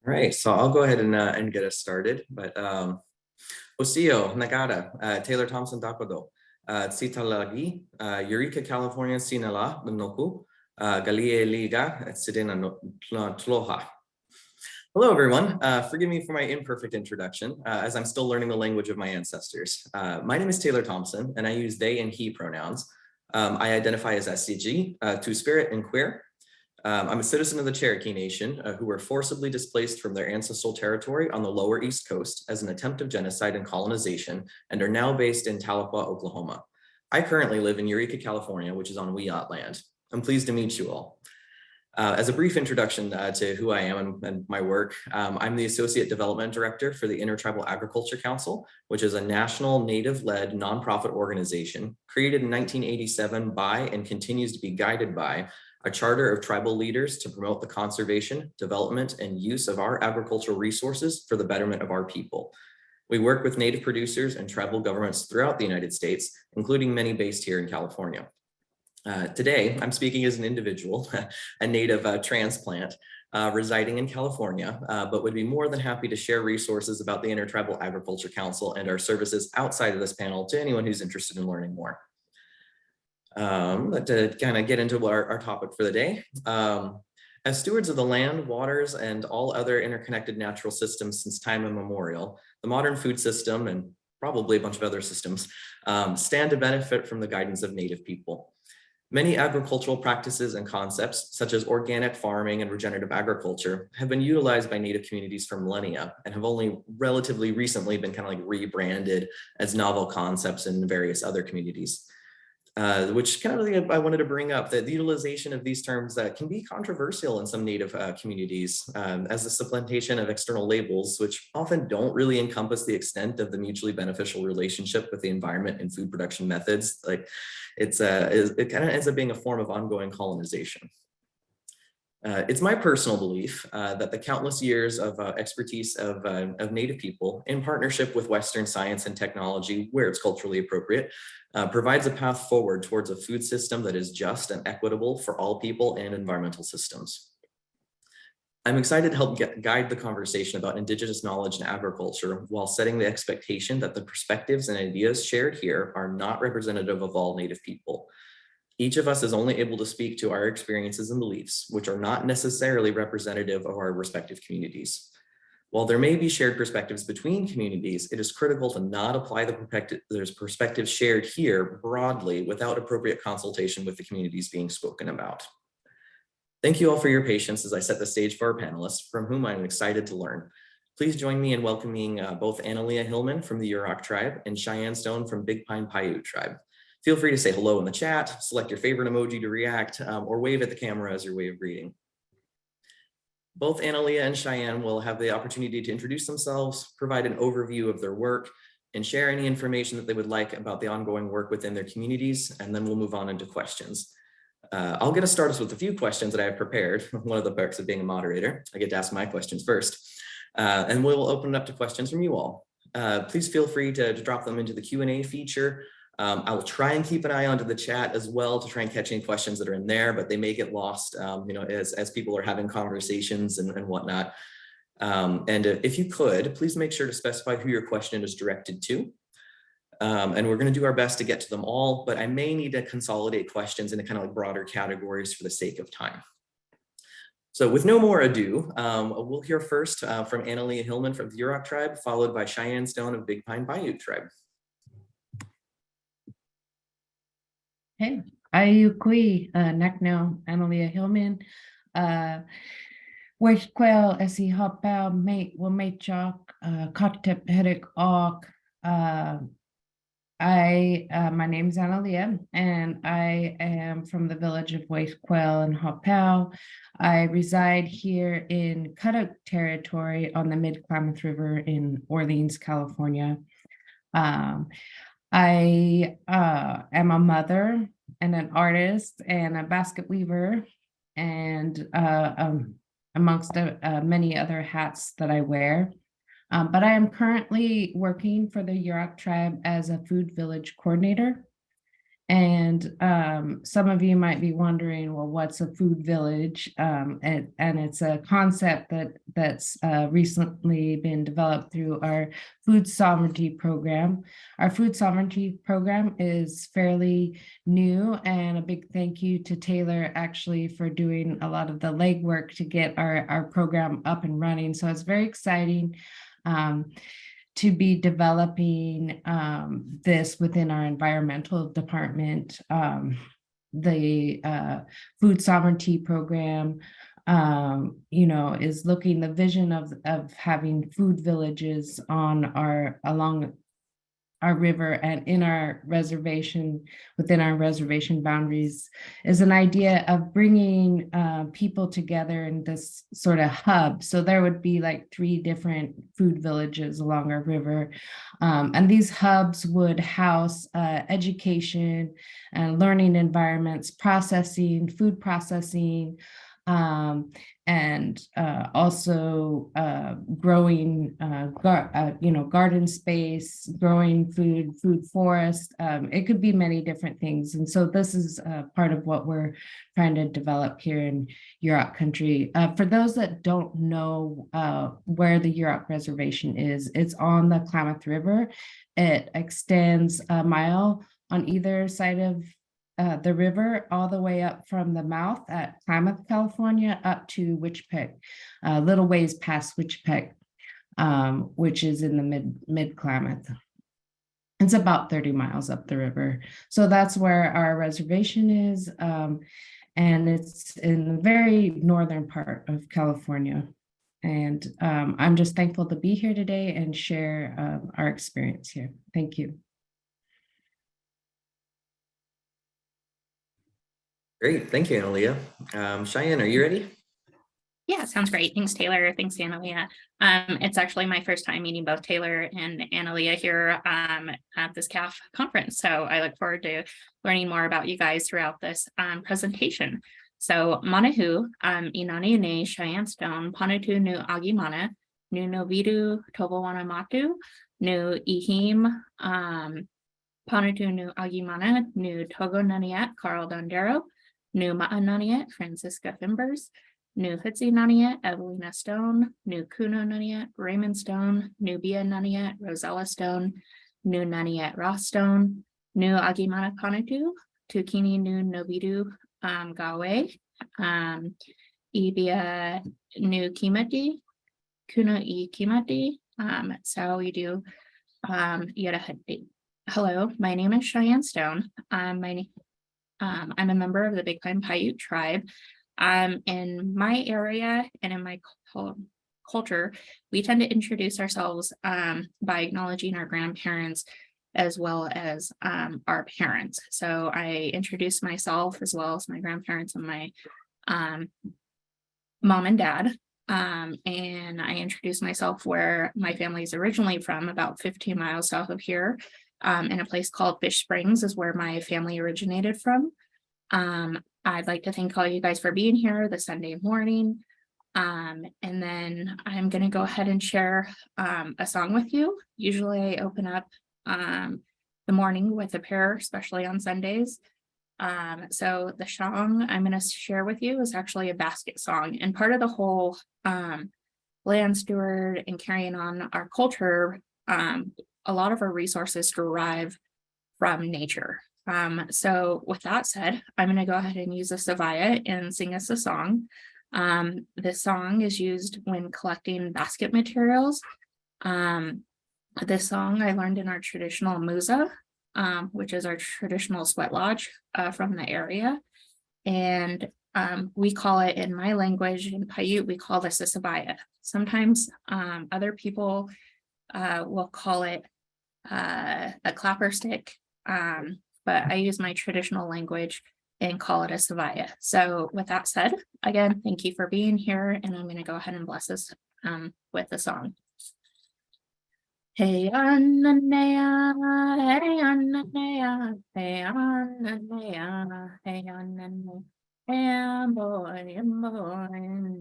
All right, so I'll go ahead and get us started. But Osio, Nagada, Taylor Thompson Dakodo, Tsitalagi, Eureka, California, Sinala, Noku, Galie Liga, Sidena Tloha. Hello, everyone. Forgive me for my imperfect introduction, as I'm still learning the language of my ancestors. My name is Taylor Thompson, and I use they and he pronouns. I identify as SCG, Two-Spirit, and queer. I'm a citizen of the Cherokee Nation who were forcibly displaced from their ancestral territory on the lower East Coast as an attempt of genocide and colonization and are now based in Tahlequah, Oklahoma. I currently live in Eureka, California, which is on Wiyot land. I'm pleased to meet you all. As a brief introduction to who I am and my work, I'm the Associate Development Director for the Intertribal Agriculture Council, which is a national Native-led nonprofit organization created in 1987 by and continues to be guided by a charter of tribal leaders to promote the conservation, development, and use of our agricultural resources for the betterment of our people. We work with Native producers and tribal governments throughout the United States, including many based here in California. Today, I'm speaking as an individual, a Native transplant residing in California, but would be more than happy to share resources about the Intertribal Agriculture Council and our services outside of this panel to anyone who's interested in learning more. To kind of get into our topic for the day. As stewards of the land, waters, and all other interconnected natural systems since time immemorial, the modern food system and probably a bunch of other systems stand to benefit from the guidance of Native people. Many agricultural practices and concepts, such as organic farming and regenerative agriculture, have been utilized by Native communities for millennia and have only relatively recently been kind of like rebranded as novel concepts in various other communities. Which kind of really I wanted to bring up that the utilization of these terms can be controversial in some Native communities as the supplantation of external labels, which often don't really encompass the extent of the mutually beneficial relationship with the environment and food production methods. Like it kind of ends up being a form of ongoing colonization. It's my personal belief that the countless years of expertise of Native people in partnership with Western science and technology, where it's culturally appropriate, provides a path forward towards a food system that is just and equitable for all people and environmental systems. I'm excited to help guide the conversation about Indigenous knowledge and agriculture while setting the expectation that the perspectives and ideas shared here are not representative of all Native people. Each of us is only able to speak to our experiences and beliefs, which are not necessarily representative of our respective communities. While there may be shared perspectives between communities, it is critical to not apply the perspectives shared here broadly without appropriate consultation with the communities being spoken about. Thank you all for your patience as I set the stage for our panelists, from whom I'm excited to learn. Please join me in welcoming both Annelia Hillman from the Yurok tribe and Cheyenne Stone from Big Pine Paiute tribe. Feel free to say hello in the chat, select your favorite emoji to react, or wave at the camera as your way of greeting. Both Annelia and Cheyenne will have the opportunity to introduce themselves, provide an overview of their work, and share any information that they would like about the ongoing work within their communities, and then we'll move on into questions. I'll get us started with a few questions that I have prepared. One of the perks of being a moderator, I get to ask my questions first, and we'll open it up to questions from you all. Please feel free to drop them into the Q&A feature. I will try and keep an eye onto the chat as well to try and catch any questions that are in there, but they may get lost, as people are having conversations and whatnot. And if you could, please make sure to specify who your question is directed to. And we're going to do our best to get to them all, but I may need to consolidate questions into kind of like broader categories for the sake of time. So with no more ado, we'll hear first from Annelia Hillman from the Yurok tribe, followed by Cheyenne Stone of Big Pine Paiute tribe. Hey, Ayukui, Nakno, Annelia Hillman, Weshquel, Essie Hopel, Mate, Womate Jock, Cocktip, Headache, Awk. My name's Annelia, and I am from the village of Weshquel and Hopel. I reside here in Cudahy territory on the Mid-Klamath River in Orleans, California. I am a mother and an artist and a basket weaver, and amongst many other hats that I wear. But I am currently working for the Yurok tribe as a food village coordinator. And some of you might be wondering, well, what's a food village? And it's a concept that's recently been developed through our food sovereignty program. Our food sovereignty program is fairly new, and a big thank you to Taylor actually for doing a lot of the legwork to get our program up and running. So it's very exciting. To be developing this within our environmental department. The food sovereignty program, is looking the vision of having food villages along our river and in our reservation, within our reservation boundaries, is an idea of bringing people together in this sort of hub. So there would be like 3 different food villages along our river. And these hubs would house education and learning environments, processing, food processing, and also growing, garden space, growing food forest. It could be many different things. And so this is part of what we're trying to develop here in Yurok country. For those that don't know where the Yurok reservation is, it's on the Klamath River. It extends a mile on either side of the river, all the way up from the mouth at Klamath, California, up to Wichpec, a little ways past Wichpec, which is in the mid Klamath. It's about 30 miles up the river. So that's where our reservation is. And it's in the very northern part of California. And I'm just thankful to be here today and share our experience here. Thank you. Great, thank you, Annelia. Cheyenne, are you ready? Yeah, sounds great. Thanks, Taylor. Thanks, Annelia. It's actually my first time meeting both Taylor and Annelia here at this CAFF conference. So I look forward to learning more about you guys throughout this presentation. So Manahu, Inani ne Cheyenne Stone, Panutu nu Agimana, nu Novidu Tobowana Matu, nu Ihim, Panutu nu Agimana, nu Togo Naniat, Carl Dondero, nu Ma'ananiat, Francisca Fimbers, nu Hutsi Naniat, Evelina Stone, nu Kuno Naniat, Raymond Stone, nu Bia Naniat, Rosella Stone, nu Naniat Ross Stone, nu Agimana Panutu, Tukini nu Novidu Gawe, Ibia nu Kimati, Kuno I Kimati, Sao you do Yada Hadi. Hello, my name is Cheyenne Stone. I'm a member of the Big Pine Paiute tribe. In my area and in my culture, we tend to introduce ourselves by acknowledging our grandparents as well as our parents. So I introduce myself as well as my grandparents and my mom and dad. And I introduce myself where my family is originally from, about 15 miles south of here. In a place called Fish Springs is where my family originated from. I'd like to thank all you guys for being here this Sunday morning. And then I'm going to go ahead and share a song with you. Usually I open up the morning with a prayer, especially on Sundays. So the song I'm going to share with you is actually a basket song. And part of the whole land steward and carrying on our culture, a lot of our resources derive from nature. So with that said, I'm going to go ahead and use a savaya and sing us a song. This song is used when collecting basket materials. This song I learned in our traditional musa, which is our traditional sweat lodge from the area. And we call it, in my language, in Paiute, we call this a savaya. Sometimes other people will call it a clapper stick, but I use my traditional language and call it a savaya. So with that said, again, thank you for being here, and I'm going to go ahead and bless us with the song. Hey Annelia, hey Annelia, hey Annelia, hey Annelia, hey boy,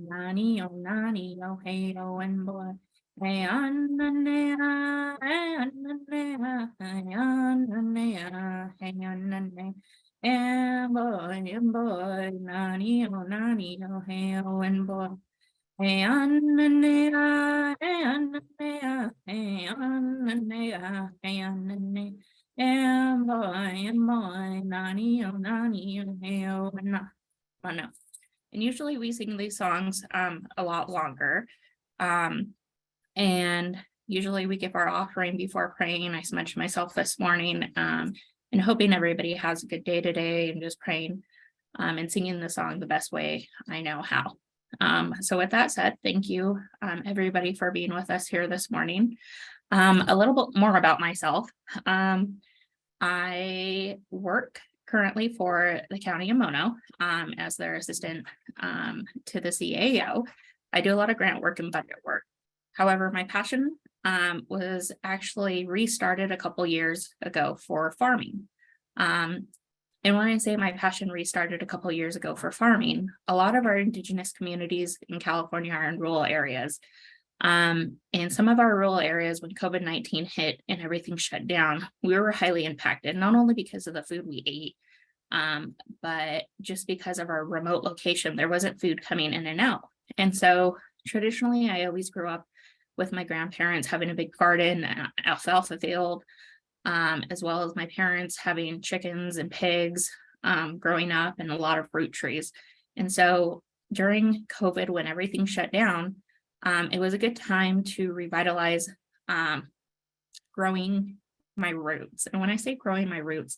nani oh hey oh and boy. Annelia, Annelia, Annelia, Annelia. And boy, nanny, oh, nanny, oh, hey, oh, and boy. Hey, Annelia, Annelia, hey, Annelia, hey, Annelia. And boy, nanny, oh, nanny, oh, hey, oh, and no. And usually we sing these songs a lot longer. And usually we give our offering before praying. I smudged myself this morning and hoping everybody has a good day today, and just praying and singing the song the best way I know how. So with that said, thank you everybody for being with us here this morning. A little bit more about myself. I work currently for the County of Mono as their assistant to the CAO. I do a lot of grant work and budget work. However, my passion was actually restarted a couple years ago for farming. And when I say my passion restarted a couple years ago for farming, a lot of our Indigenous communities in California are in rural areas. In some of our rural areas, when COVID-19 hit and everything shut down, we were highly impacted, not only because of the food we ate, but just because of our remote location. There wasn't food coming in and out. And so traditionally, I always grew up with my grandparents having a big garden, alfalfa field, as well as my parents having chickens and pigs growing up, and a lot of fruit trees. And so during COVID, when everything shut down, it was a good time to revitalize growing my roots. And when I say growing my roots,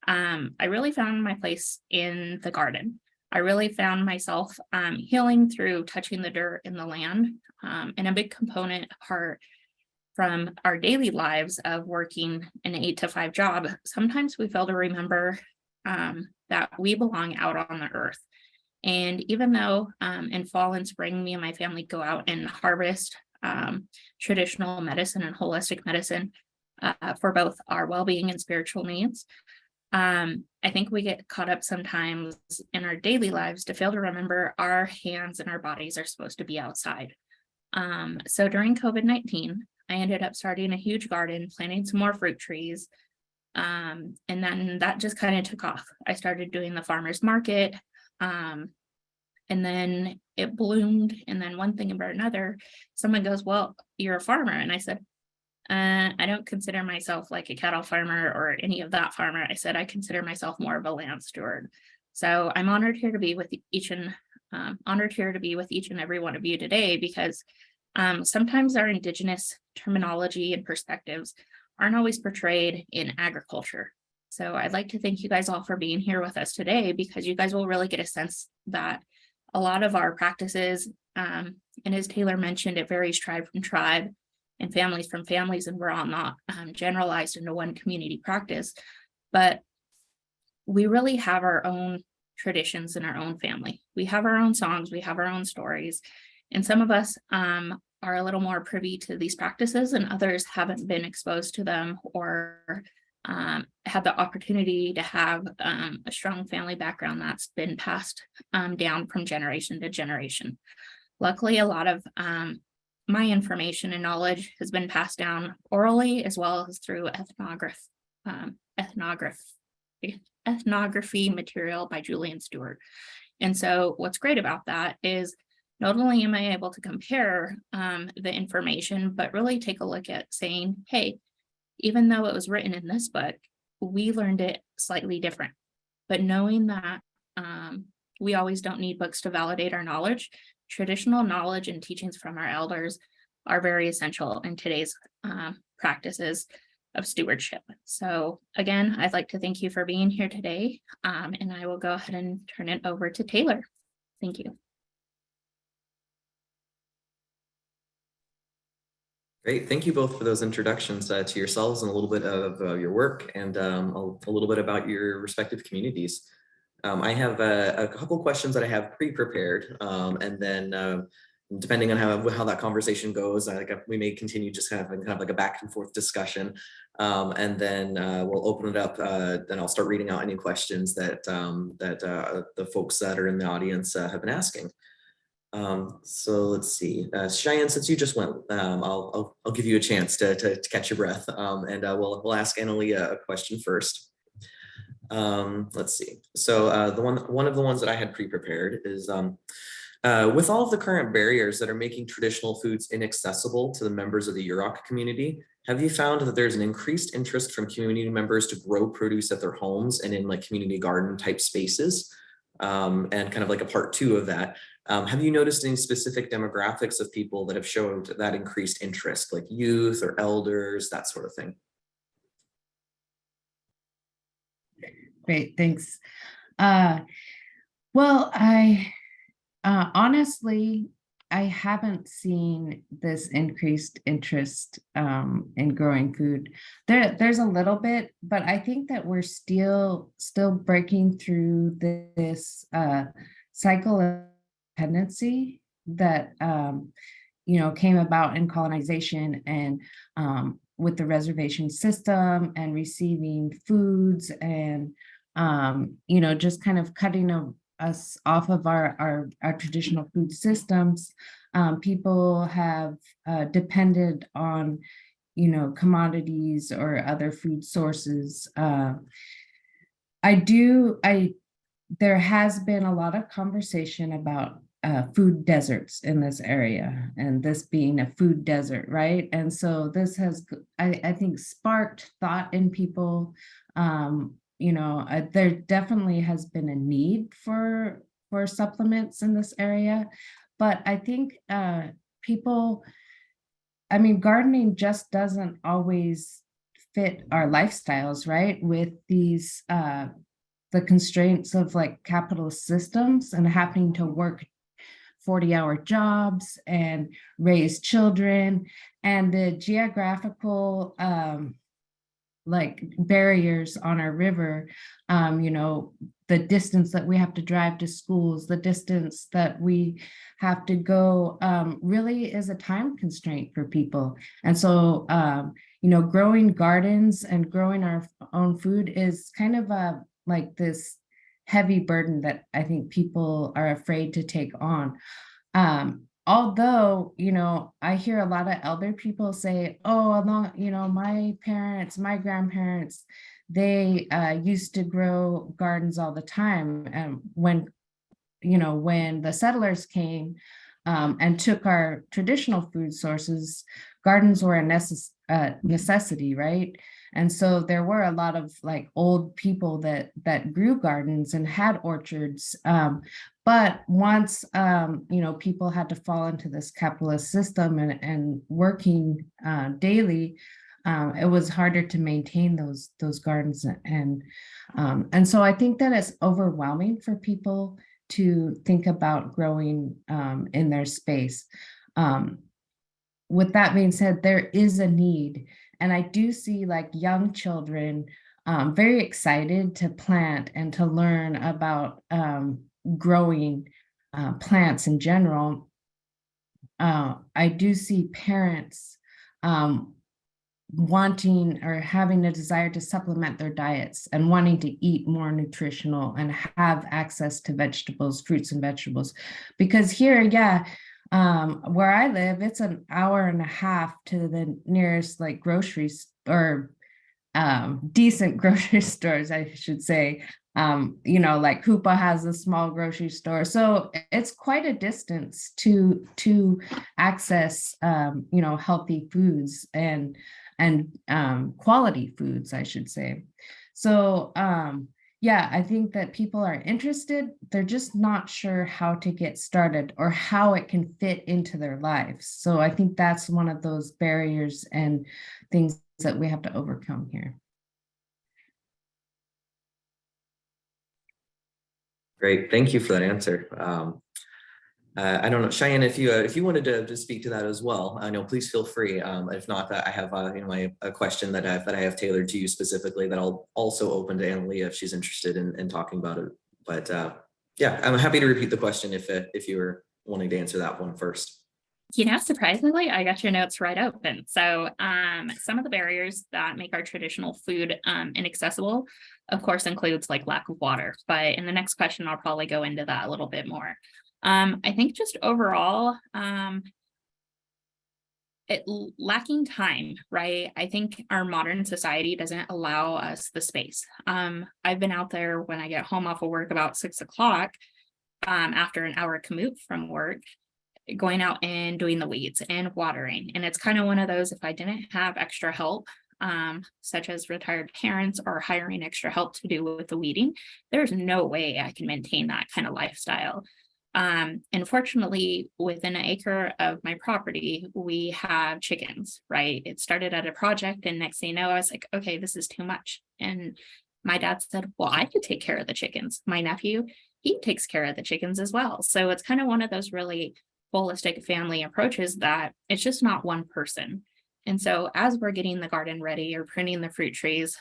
I really found my place in the garden. I really found myself healing through touching the dirt in the land. And a big component part from our daily lives of working an 8 to 5 job, sometimes we fail to remember that we belong out on the earth. And even though in fall and spring, me and my family go out and harvest traditional medicine and holistic medicine for both our well-being and spiritual needs, I think we get caught up sometimes in our daily lives to fail to remember our hands and our bodies are supposed to be outside. So during COVID-19, I ended up starting a huge garden, planting some more fruit trees. And then that just kind of took off. I started doing the farmer's market. And then it bloomed. And then one thing about another, someone goes, well, you're a farmer. And I said, I don't consider myself like a cattle farmer or any of that farmer. I said, I consider myself more of a land steward. So I'm honored here to be with each and every one of you today, because sometimes our Indigenous terminology and perspectives aren't always portrayed in agriculture. So I'd like to thank you guys all for being here with us today, because you guys will really get a sense that a lot of our practices, and as Taylor mentioned, it varies tribe from tribe and families from families, and we're all not generalized into one community practice, but we really have our own traditions in our own family. We have our own songs, we have our own stories, and some of us are a little more privy to these practices, and others haven't been exposed to them or had the opportunity to have a strong family background that's been passed down from generation to generation. Luckily, a lot of my information and knowledge has been passed down orally, as well as through ethnography material by Julian Stewart. And so what's great about that is not only am I able to compare the information, but really take a look at saying, hey, even though it was written in this book, we learned it slightly different. But knowing that we always don't need books to validate our knowledge, traditional knowledge and teachings from our elders are very essential in today's practices of stewardship. So again, I'd like to thank you for being here today, and I will go ahead and turn it over to Taylor. Thank you. Great. Thank you both for those introductions to yourselves and a little bit of your work and a little bit about your respective communities. I have a couple questions that I have pre-prepared, and then depending on how that conversation goes, we may continue just kind of like a back and forth discussion, and then we'll open it up. Then I'll start reading out any questions that the folks that are in the audience have been asking. So let's see, Cheyenne, since you just went, I'll give you a chance to catch your breath, and we'll ask Annelia a question first. Let's see. So one of the ones that I had pre-prepared is with all of the current barriers that are making traditional foods inaccessible to the members of the Yurok community, have you found that there's an increased interest from community members to grow produce at their homes and in like community garden type spaces? And kind of like a part two of that, have you noticed any specific demographics of people that have showed that increased interest, like youth or elders, that sort of thing? Great, thanks. Well, honestly, I haven't seen this increased interest in growing food. There's a little bit, but I think that we're still breaking through this cycle of dependency that came about in colonization and with the reservation system and receiving foods and just kind of cutting us off of our traditional food systems. People have depended on commodities or other food sources. There has been a lot of conversation about food deserts in this area, and this being a food desert, right? And so this has, I think, sparked thought in people. There definitely has been a need for supplements in this area, but I think gardening just doesn't always fit our lifestyles, right? With these the constraints of like capitalist systems and having to work 40-hour jobs and raise children, and the geographical barriers on our river, the distance that we have to drive to schools, the distance that we have to go really is a time constraint for people. And so, growing gardens and growing our own food is kind of this heavy burden that I think people are afraid to take on. Although, I hear a lot of elder people say, oh, my parents, my grandparents, they used to grow gardens all the time. And when the settlers came and took our traditional food sources, gardens were a necessity, right? And so there were a lot of like old people that grew gardens and had orchards. But once, people had to fall into this capitalist system and working daily, it was harder to maintain those gardens. And so I think that it's overwhelming for people to think about growing in their space. With that being said, there is a need. And I do see like young children very excited to plant and to learn about growing plants in general. I do see parents wanting or having a desire to supplement their diets and wanting to eat more nutritional and have access to vegetables, fruits and vegetables. Because here, where I live, it's an hour and a half to the nearest like groceries or decent grocery stores, I should say. Like Hoopa has a small grocery store. So it's quite a distance to access, healthy foods and quality foods, I should say. So, I think that people are interested. They're just not sure how to get started or how it can fit into their lives. So I think that's one of those barriers and things that we have to overcome here. Great, thank you for that answer. I don't know, Cheyenne, if you wanted to speak to that as well, I know, please feel free. If not, I have a question that I have tailored to you specifically that I'll also open to Annelia if she's interested in talking about it. But I'm happy to repeat the question if you were wanting to answer that one first. Surprisingly, I got your notes right open. So some of the barriers that make our traditional food inaccessible, of course, includes like lack of water. But in the next question, I'll probably go into that a little bit more. I think just overall, lacking time, right? I think our modern society doesn't allow us the space. I've been out there when I get home off of work about 6 o'clock, after an hour commute from work, going out and doing the weeds and watering. And it's kind of one of those, if I didn't have extra help, such as retired parents or hiring extra help to do with the weeding, there's no way I can maintain that kind of lifestyle. Unfortunately, within an acre of my property, we have chickens, right? It started at a project, and next thing you know, I was like, okay, this is too much. And my dad said, well, I could take care of the chickens. My nephew, he takes care of the chickens as well. So it's kind of one of those really holistic family approaches that it's just not one person. And so as we're getting the garden ready or pruning the fruit trees,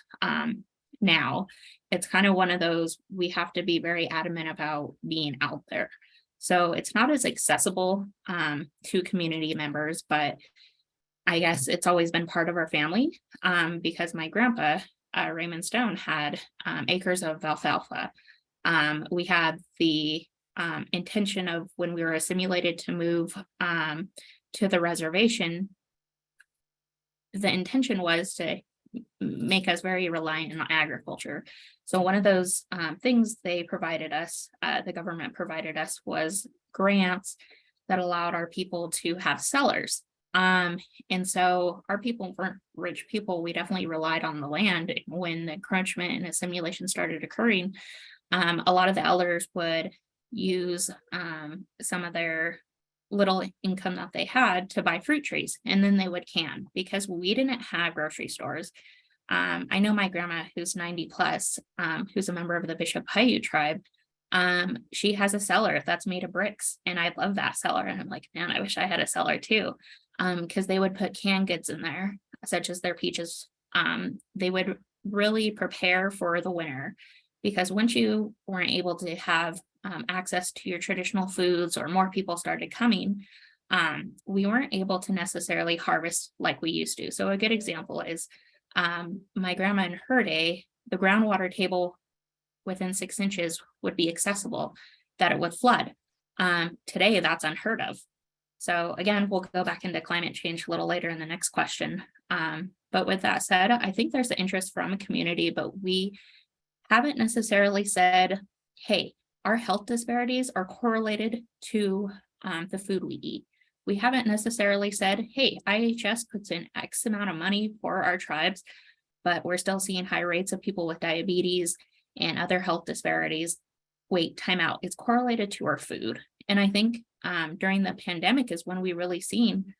now, it's kind of one of those, we have to be very adamant about being out there. So it's not as accessible to community members, but I guess it's always been part of our family, because my grandpa, Raymond Stone, had acres of alfalfa. We had the intention of, when we were assimilated to move to the reservation, the intention was to make us very reliant on agriculture. So one of those things they provided us, the government provided us, was grants that allowed our people to have cellars. And so our people weren't rich people. We definitely relied on the land. When the encroachment and assimilation started occurring, a lot of the elders would use some of their little income that they had to buy fruit trees, and then they would can, because we didn't have grocery stores. I know my grandma, who's 90 plus, who's a member of the Bishop Paiute tribe, she has a cellar that's made of bricks, and I love that cellar. And I'm like, man, I wish I had a cellar too, because they would put canned goods in there, such as their peaches. They would really prepare for the winter, because once you weren't able to have access to your traditional foods, or more people started coming, we weren't able to necessarily harvest like we used to. So a good example is my grandma in her day, the groundwater table within 6 inches would be accessible, that it would flood. Today, that's unheard of. So again, we'll go back into climate change a little later in the next question. But with that said, I think there's an interest from a community, but we haven't necessarily said, hey, our health disparities are correlated to the food we eat. We haven't necessarily said, hey, IHS puts in X amount of money for our tribes, but we're still seeing high rates of people with diabetes and other health disparities. Wait, time out. It's correlated to our food. And I think during the pandemic is when we really seen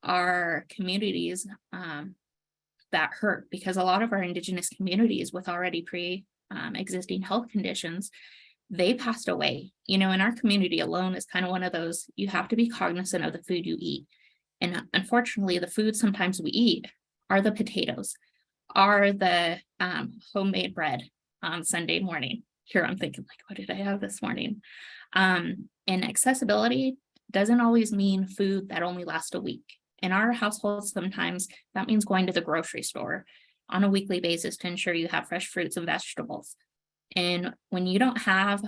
our communities that hurt, because a lot of our Indigenous communities with already pre-existing health conditions, they passed away. You know, in our community alone is kind of one of those, you have to be cognizant of the food you eat. And unfortunately, the food sometimes we eat are the potatoes, are the homemade bread on Sunday morning. Here I'm thinking, like, what did I have this morning? And accessibility doesn't always mean food that only lasts a week. In our households, sometimes that means going to the grocery store on a weekly basis to ensure you have fresh fruits and vegetables. And when you don't have,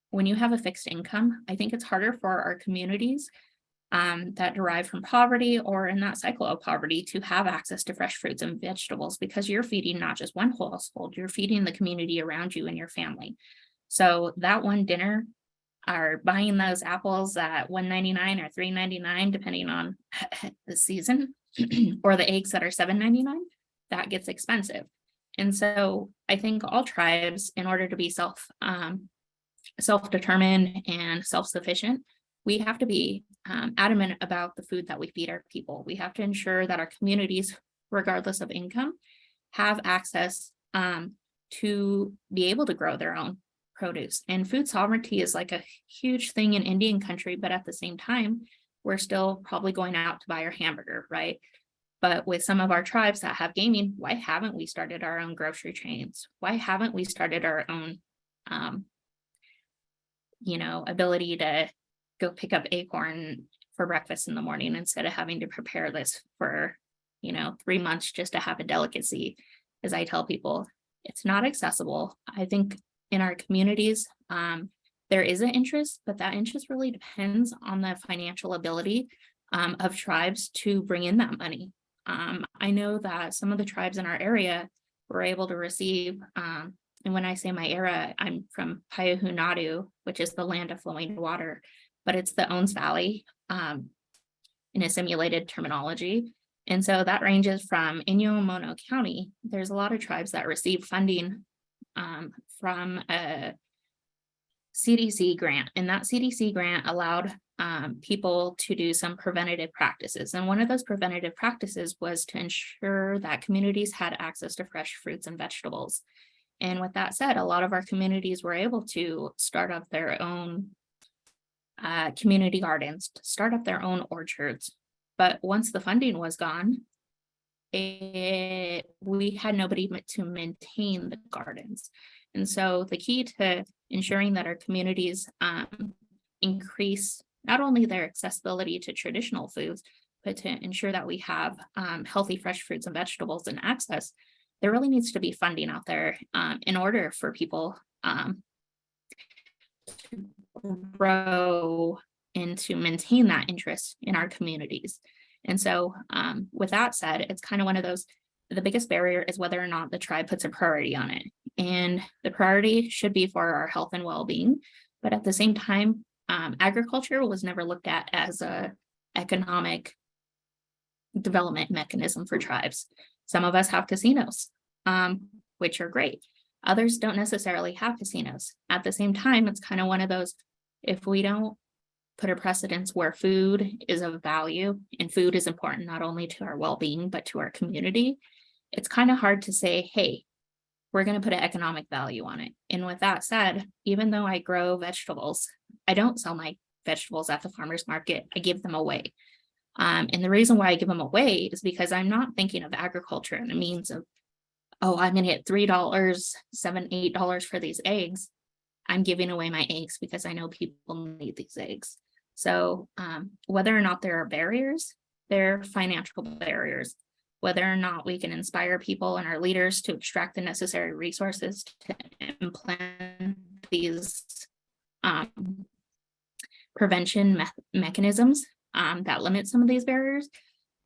when you have a fixed income, I think it's harder for our communities that derive from poverty or in that cycle of poverty to have access to fresh fruits and vegetables, because you're feeding not just one household, you're feeding the community around you and your family. So that one dinner, or buying those apples at $1.99 or $3.99, depending on the season, or the eggs that are $7.99, that gets expensive. And so I think all tribes, in order to be self-determined and self-sufficient, we have to be adamant about the food that we feed our people. We have to ensure that our communities, regardless of income, have access to be able to grow their own produce. And food sovereignty is like a huge thing in Indian country, but at the same time, we're still probably going out to buy our hamburger, right? But with some of our tribes that have gaming, why haven't we started our own grocery chains? Why haven't we started our own, ability to go pick up acorn for breakfast in the morning instead of having to prepare this for, 3 months just to have a delicacy? As I tell people, it's not accessible. I think in our communities, there is an interest, but that interest really depends on the financial ability of tribes to bring in that money. I know that some of the tribes in our area were able to receive, and when I say my era, I'm from Paiute, which is the land of flowing water, but it's the Owens Valley in a simulated terminology. And so that ranges from in Mono County, there's a lot of tribes that receive funding from a CDC grant, and that CDC grant allowed people to do some preventative practices. And one of those preventative practices was to ensure that communities had access to fresh fruits and vegetables. And with that said, a lot of our communities were able to start up their own community gardens, start up their own orchards. But once the funding was gone, we had nobody to maintain the gardens. And so the key to ensuring that our communities increase not only their accessibility to traditional foods, but to ensure that we have healthy, fresh fruits and vegetables and access, there really needs to be funding out there in order for people to grow and to maintain that interest in our communities. And so with that said, it's kind of one of those, the biggest barrier is whether or not the tribe puts a priority on it. And the priority should be for our health and well-being. But at the same time, agriculture was never looked at as a economic development mechanism for tribes. Some of us have casinos, which are great. Others don't necessarily have casinos. At the same time, it's kind of one of those, if we don't put a precedence where food is of value and food is important not only to our well-being, but to our community, it's kind of hard to say, hey, we're going to put an economic value on it. And with that said, even though I grow vegetables, I don't sell my vegetables at the farmer's market. I give them away. And the reason why I give them away is because I'm not thinking of agriculture in a means of, oh, I'm going to get $3, $7, $8 for these eggs. I'm giving away my eggs because I know people need these eggs. So whether or not there are barriers, there are financial barriers. Whether or not we can inspire people and our leaders to extract the necessary resources to implement these prevention mechanisms that limit some of these barriers,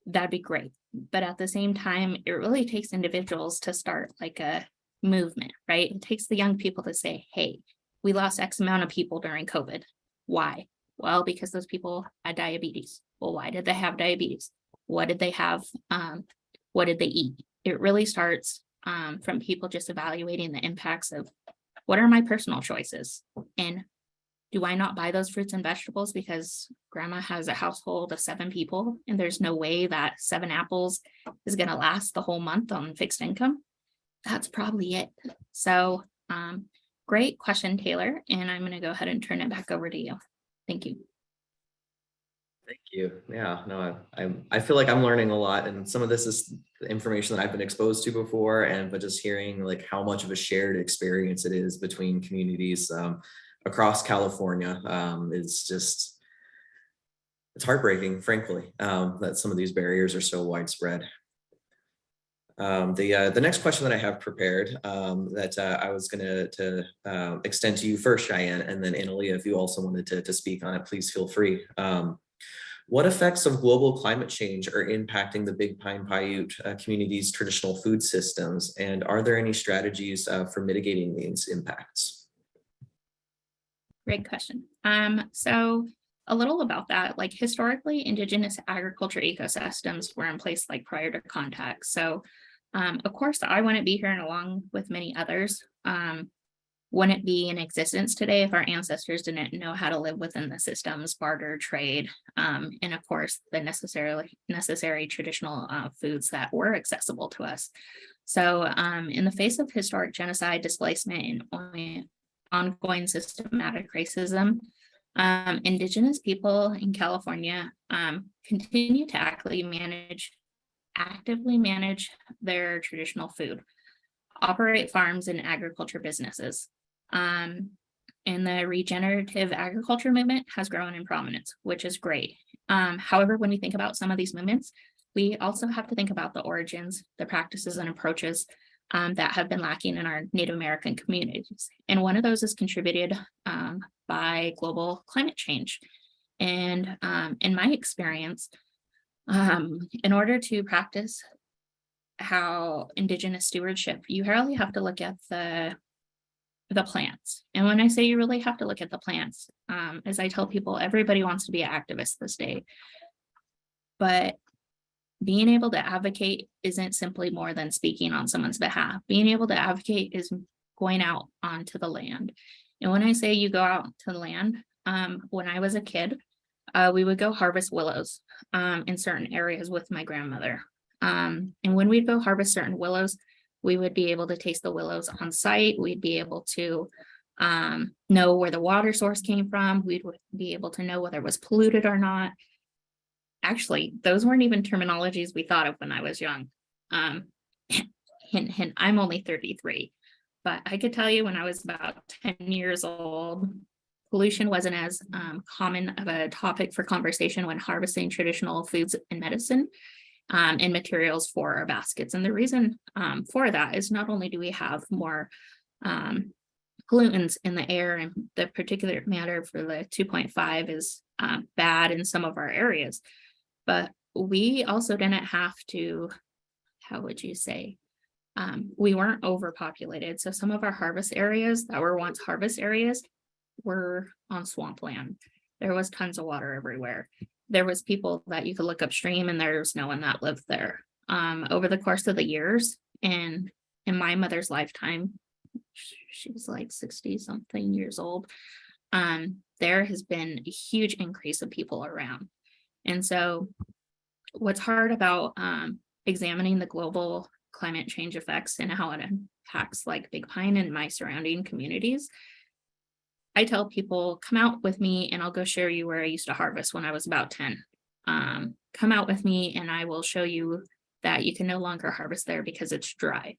that'd be great. But at the same time, it really takes individuals to start like a movement, right? It takes the young people to say, hey, we lost X amount of people during COVID. Why? Well, because those people had diabetes. Well, why did they have diabetes? What did they have? What did they eat? It really starts from people just evaluating the impacts of what are my personal choices? And do I not buy those fruits and vegetables because grandma has a household of 7 people and there's no way that 7 apples is going to last the whole month on fixed income? That's probably it. So great question, Taylor. And I'm going to go ahead and turn it back over to you. Thank you. Thank you. Yeah, no, I feel like I'm learning a lot, and some of this is the information that I've been exposed to before, but just hearing like how much of a shared experience it is between communities across California is just, it's heartbreaking, frankly, that some of these barriers are so widespread. The next question that I have prepared that I was going to extend to you first, Cheyenne, and then Annelia, if you also wanted to speak on it, please feel free. What effects of global climate change are impacting the Big Pine Paiute community's traditional food systems? And are there any strategies for mitigating these impacts? Great question. So a little about that, like historically, Indigenous agriculture ecosystems were in place like prior to contact. So of course, I wouldn't be here and along with many others. Wouldn't be in existence today if our ancestors didn't know how to live within the systems, barter, trade, and of course, the necessary traditional foods that were accessible to us. So in the face of historic genocide, displacement, and ongoing systematic racism, Indigenous people in California continue to actively manage their traditional food, operate farms and agriculture businesses. And the regenerative agriculture movement has grown in prominence, which is great. However, when we think about some of these movements, we also have to think about the origins, the practices and approaches that have been lacking in our Native American communities. And one of those is contributed by global climate change. And in my experience, in order to practice how Indigenous stewardship, you really have to look at the plants. And when I say you really have to look at the plants, as I tell people, everybody wants to be an activist this day. But being able to advocate isn't simply more than speaking on someone's behalf. Being able to advocate is going out onto the land. And when I say you go out to the land, when I was a kid, we would go harvest willows in certain areas with my grandmother. And when we'd go harvest certain willows, we would be able to taste the willows on site. We'd be able to know where the water source came from. We'd be able to know whether it was polluted or not. Actually, those weren't even terminologies we thought of when I was young. Hint, hint, I'm only 33, but I could tell you when I was about 10 years old, pollution wasn't as common of a topic for conversation when harvesting traditional foods and medicine and materials for our baskets. And the reason for that is not only do we have more pollutants in the air, and the particular matter for the 2.5 is bad in some of our areas, but we also didn't have to, how would you say, we weren't overpopulated. So some of our harvest areas that were once harvest areas were on swampland. There was tons of water everywhere. There was people that you could look upstream and there's no one that lived there. Over the course of the years, and in my mother's lifetime, she was like 60 something years old, there has been a huge increase of people around. And so what's hard about examining the global climate change effects and how it impacts like Big Pine and my surrounding communities, I tell people, come out with me and I'll go show you where I used to harvest when I was about 10. Come out with me and I will show you that you can no longer harvest there because it's dry.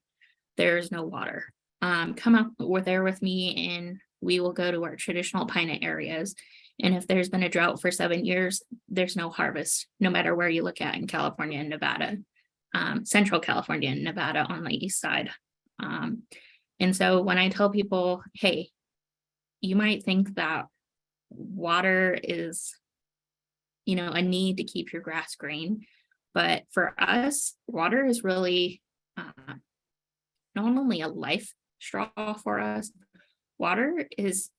There's no water. Come out there with me and we will go to our traditional Paiute areas. And if there's been a drought for 7 years, there's no harvest, no matter where you look at in California and Nevada, Central California and Nevada on the east side. And so when I tell people, hey, you might think that water is, a need to keep your grass green. But for us, water is really not only a life straw for us, water is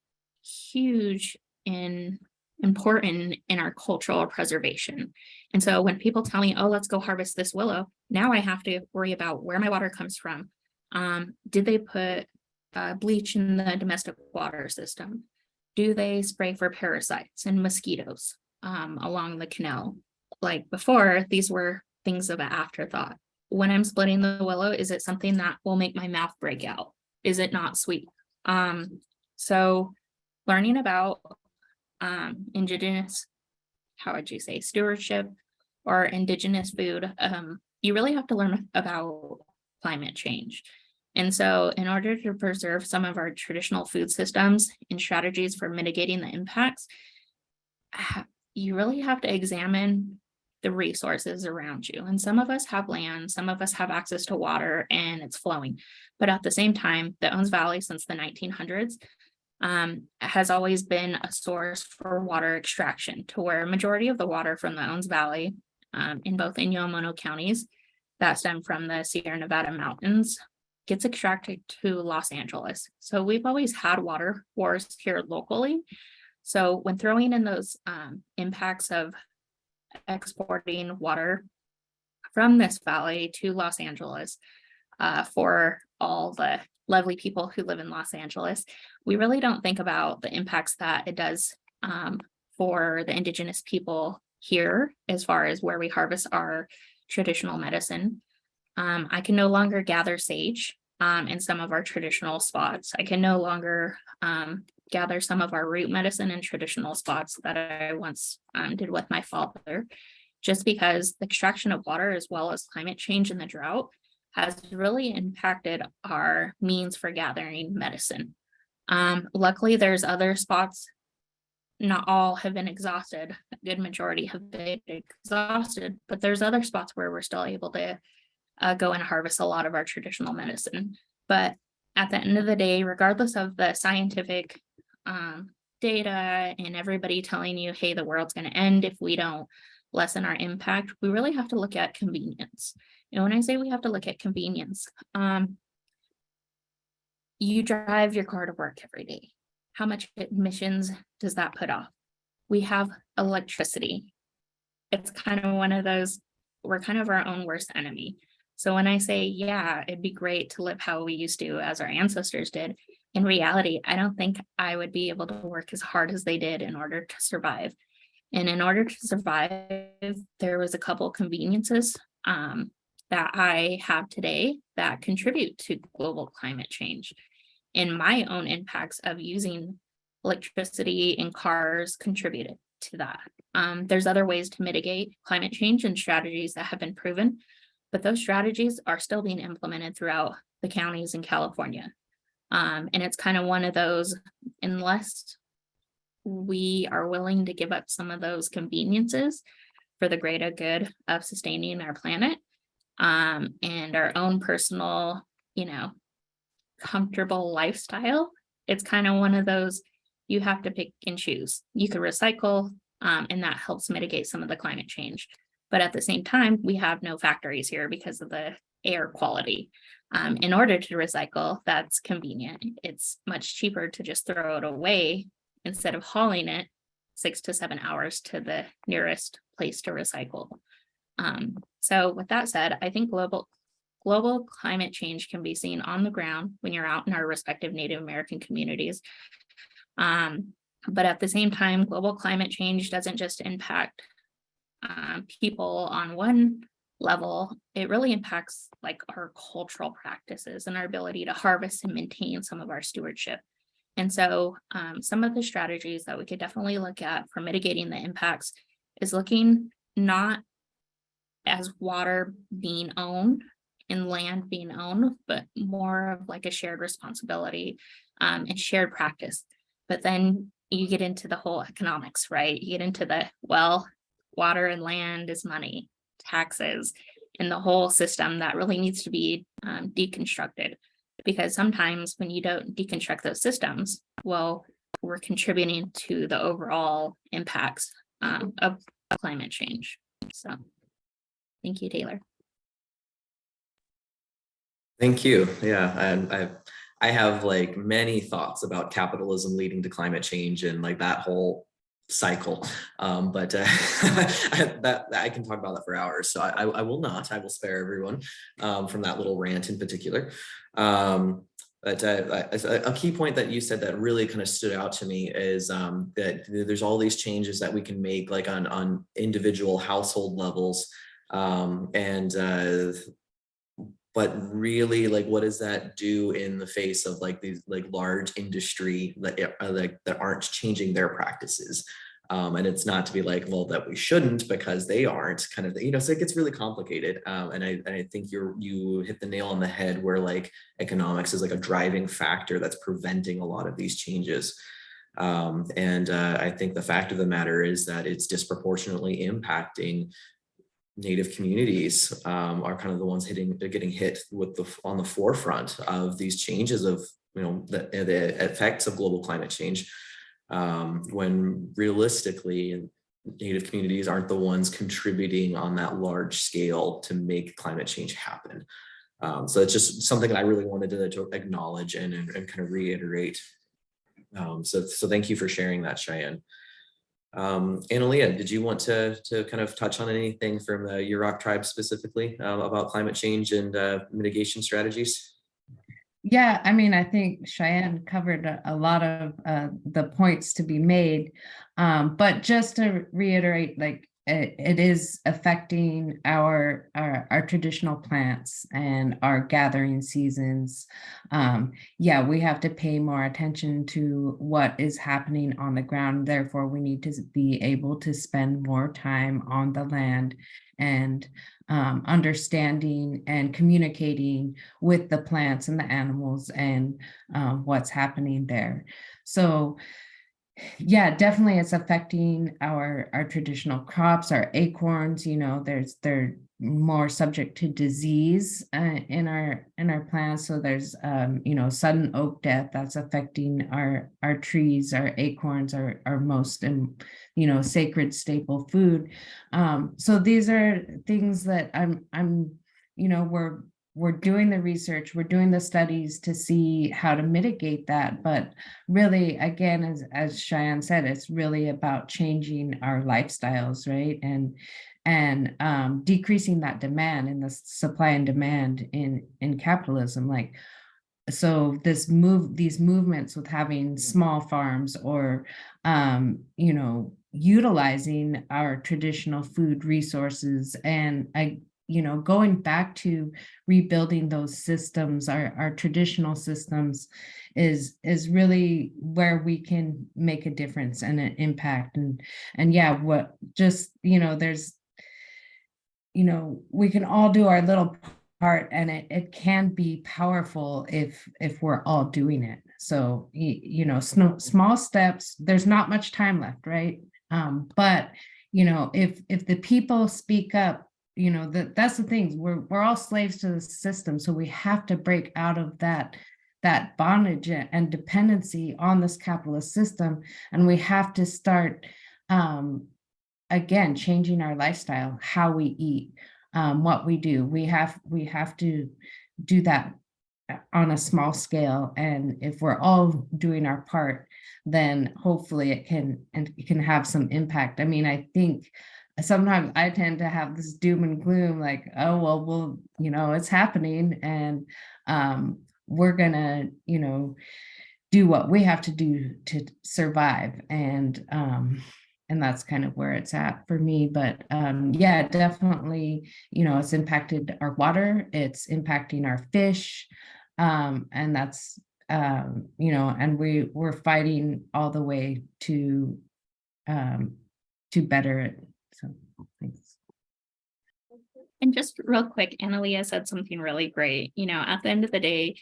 huge and important in our cultural preservation. And so when people tell me, oh, let's go harvest this willow, now I have to worry about where my water comes from. Did they put bleach in the domestic water system? Do they spray for parasites and mosquitoes along the canal? Like before, these were things of an afterthought. When I'm splitting the willow, is it something that will make my mouth break out? Is it not sweet? So learning about Indigenous, how would you say, stewardship or Indigenous food, you really have to learn about climate change. And so in order to preserve some of our traditional food systems and strategies for mitigating the impacts, you really have to examine the resources around you. And some of us have land, some of us have access to water and it's flowing. But at the same time, the Owens Valley since the 1900s has always been a source for water extraction, to where a majority of the water from the Owens Valley in both Inyo and Mono counties that stem from the Sierra Nevada mountains gets extracted to Los Angeles. So we've always had water wars here locally. So when throwing in those impacts of exporting water from this valley to Los Angeles for all the lovely people who live in Los Angeles, we really don't think about the impacts that it does for the Indigenous people here, as far as where we harvest our traditional medicine. I can no longer gather sage in some of our traditional spots. I can no longer gather some of our root medicine in traditional spots that I once did with my father, just because the extraction of water as well as climate change and the drought has really impacted our means for gathering medicine. Luckily, there's other spots, not all have been exhausted, a good majority have been exhausted, but there's other spots where we're still able to go and harvest a lot of our traditional medicine. But at the end of the day, regardless of the scientific data and everybody telling you, hey, the world's going to end if we don't lessen our impact, we really have to look at convenience. And when I say we have to look at convenience, you drive your car to work every day. How much emissions does that put off? We have electricity. It's kind of one of those, we're kind of our own worst enemy. So when I say, yeah, it'd be great to live how we used to, as our ancestors did, in reality, I don't think I would be able to work as hard as they did in order to survive. And in order to survive, there was a couple conveniences that I have today that contribute to global climate change. And my own impacts of using electricity in cars contributed to that. There's other ways to mitigate climate change and strategies that have been proven, but those strategies are still being implemented throughout the counties in California. And it's kind of one of those, unless we are willing to give up some of those conveniences for the greater good of sustaining our planet, and our own personal, comfortable lifestyle, it's kind of one of those, you have to pick and choose. You could recycle, and that helps mitigate some of the climate change. But at the same time, we have no factories here because of the air quality. In order to recycle, that's convenient. It's much cheaper to just throw it away instead of hauling it 6 to 7 hours to the nearest place to recycle. So with that said, I think global climate change can be seen on the ground when you're out in our respective Native American communities. But at the same time, global climate change doesn't just impact people on one level. It really impacts like our cultural practices and our ability to harvest and maintain some of our stewardship. And so some of the strategies that we could definitely look at for mitigating the impacts is looking not as water being owned and land being owned, but more of like a shared responsibility and shared practice. But then you get into the whole economics, right? You get into the, well, water and land is money, taxes, and the whole system that really needs to be deconstructed. Because sometimes when you don't deconstruct those systems, well, we're contributing to the overall impacts of climate change. So thank you, Taylor. Thank you. Yeah, and I have like many thoughts about capitalism leading to climate change and like that whole cycle. But I can talk about that for hours. So I will not. I will spare everyone from that little rant in particular. But a key point that you said that really kind of stood out to me is that there's all these changes that we can make like on individual household levels. But really, like, what does that do in the face of like these like large industry that aren't changing their practices? And it's not to be like, well, that we shouldn't because they aren't, kind of, so it gets really complicated. And I think you hit the nail on the head where like economics is like a driving factor that's preventing a lot of these changes. I think the fact of the matter is that it's disproportionately impacting Native communities are kind of the ones getting hit with on the forefront of these changes of the effects of global climate change, when realistically Native communities aren't the ones contributing on that large scale to make climate change happen. So it's just something that I really wanted to acknowledge and kind of reiterate. So thank you for sharing that, Cheyenne. Annelia, did you want to kind of touch on anything from the Yurok tribe specifically about climate change and mitigation strategies? Yeah, I mean, I think Cheyenne covered a lot of the points to be made, but just to reiterate, like it is affecting our traditional plants and our gathering seasons. Yeah, we have to pay more attention to what is happening on the ground. Therefore, we need to be able to spend more time on the land and understanding and communicating with the plants and the animals and what's happening there. So yeah, definitely it's affecting our traditional crops, our acorns, they're more subject to disease in our plants. So there's you know, sudden oak death that's affecting our trees, our acorns, our most you know, sacred staple food. So these are things that I'm you know, we're doing the research, we're doing the studies to see how to mitigate that. But really, again, as Cheyenne said, it's really about changing our lifestyles, right? And decreasing that demand in the supply and demand in capitalism. Like, so these movements with having small farms or you know, utilizing our traditional food resources and you know, going back to rebuilding those systems, our traditional systems, is really where we can make a difference and an impact. And yeah, what just, you know, there's, you know, we can all do our little part, and it can be powerful if we're all doing it. So you know, small steps. There's not much time left, right? But you know, if the people speak up, you know, that's the thing. We're all slaves to the system, so we have to break out of that bondage and dependency on this capitalist system, and we have to start again, changing our lifestyle, how we eat, what we do. We have to do that on a small scale. And if we're all doing our part, then hopefully it can have some impact. I mean, I think sometimes I tend to have this doom and gloom, like, oh, well, you know, it's happening, and we're gonna, you know, do what we have to do to survive. And that's kind of where it's at for me. But yeah, definitely, you know, it's impacted our water, it's impacting our fish. And that's, you know, and we're fighting all the way to better it. So thanks. And just real quick, Annelia said something really great. You know, at the end of the day,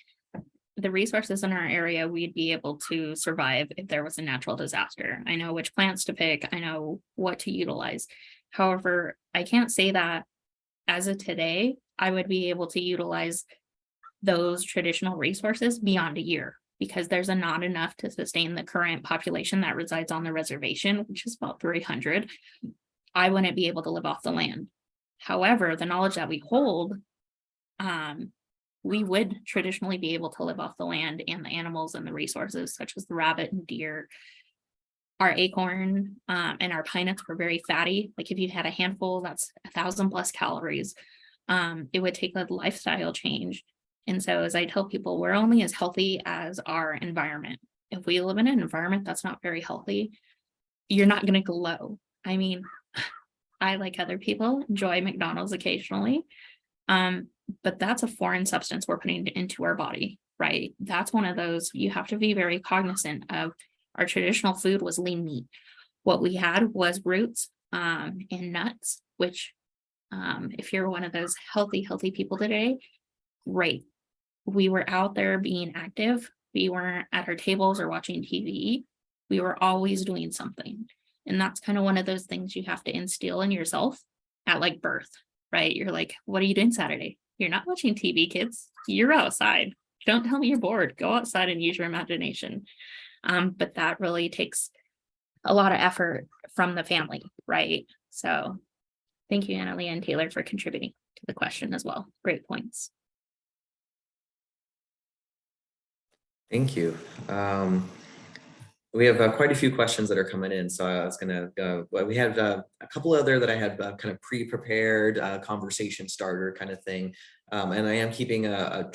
the resources in our area, we'd be able to survive if there was a natural disaster. I know which plants to pick, I know what to utilize. However, I can't say that as of today, I would be able to utilize those traditional resources beyond a year, because there's not enough to sustain the current population that resides on the reservation, which is about 300. I wouldn't be able to live off the land. However, the knowledge that we hold, we would traditionally be able to live off the land and the animals and the resources, such as the rabbit and deer. Our acorn and our pine nuts were very fatty. Like if you had a handful, that's 1,000+ calories. It would take a lifestyle change. And so as I tell people, we're only as healthy as our environment. If we live in an environment that's not very healthy, you're not going to glow. I mean, I, like other people, enjoy McDonald's occasionally. But that's a foreign substance we're putting into our body, right? That's one of those, you have to be very cognizant of. Our traditional food was lean meat. What we had was roots and nuts, which if you're one of those healthy people today, great. We were out there being active. We weren't at our tables or watching TV. We were always doing something. And that's kind of one of those things you have to instill in yourself at like birth, right? You're like, what are you doing Saturday? You're not watching TV, kids. You're outside. Don't tell me you're bored. Go outside and use your imagination. But that really takes a lot of effort from the family, right? So thank you, Annelia and Taylor, for contributing to the question as well. Great points. Thank you. We have quite a few questions that are coming in, so I was gonna we had a couple other that I had kind of pre-prepared conversation starter kind of thing, and I am keeping a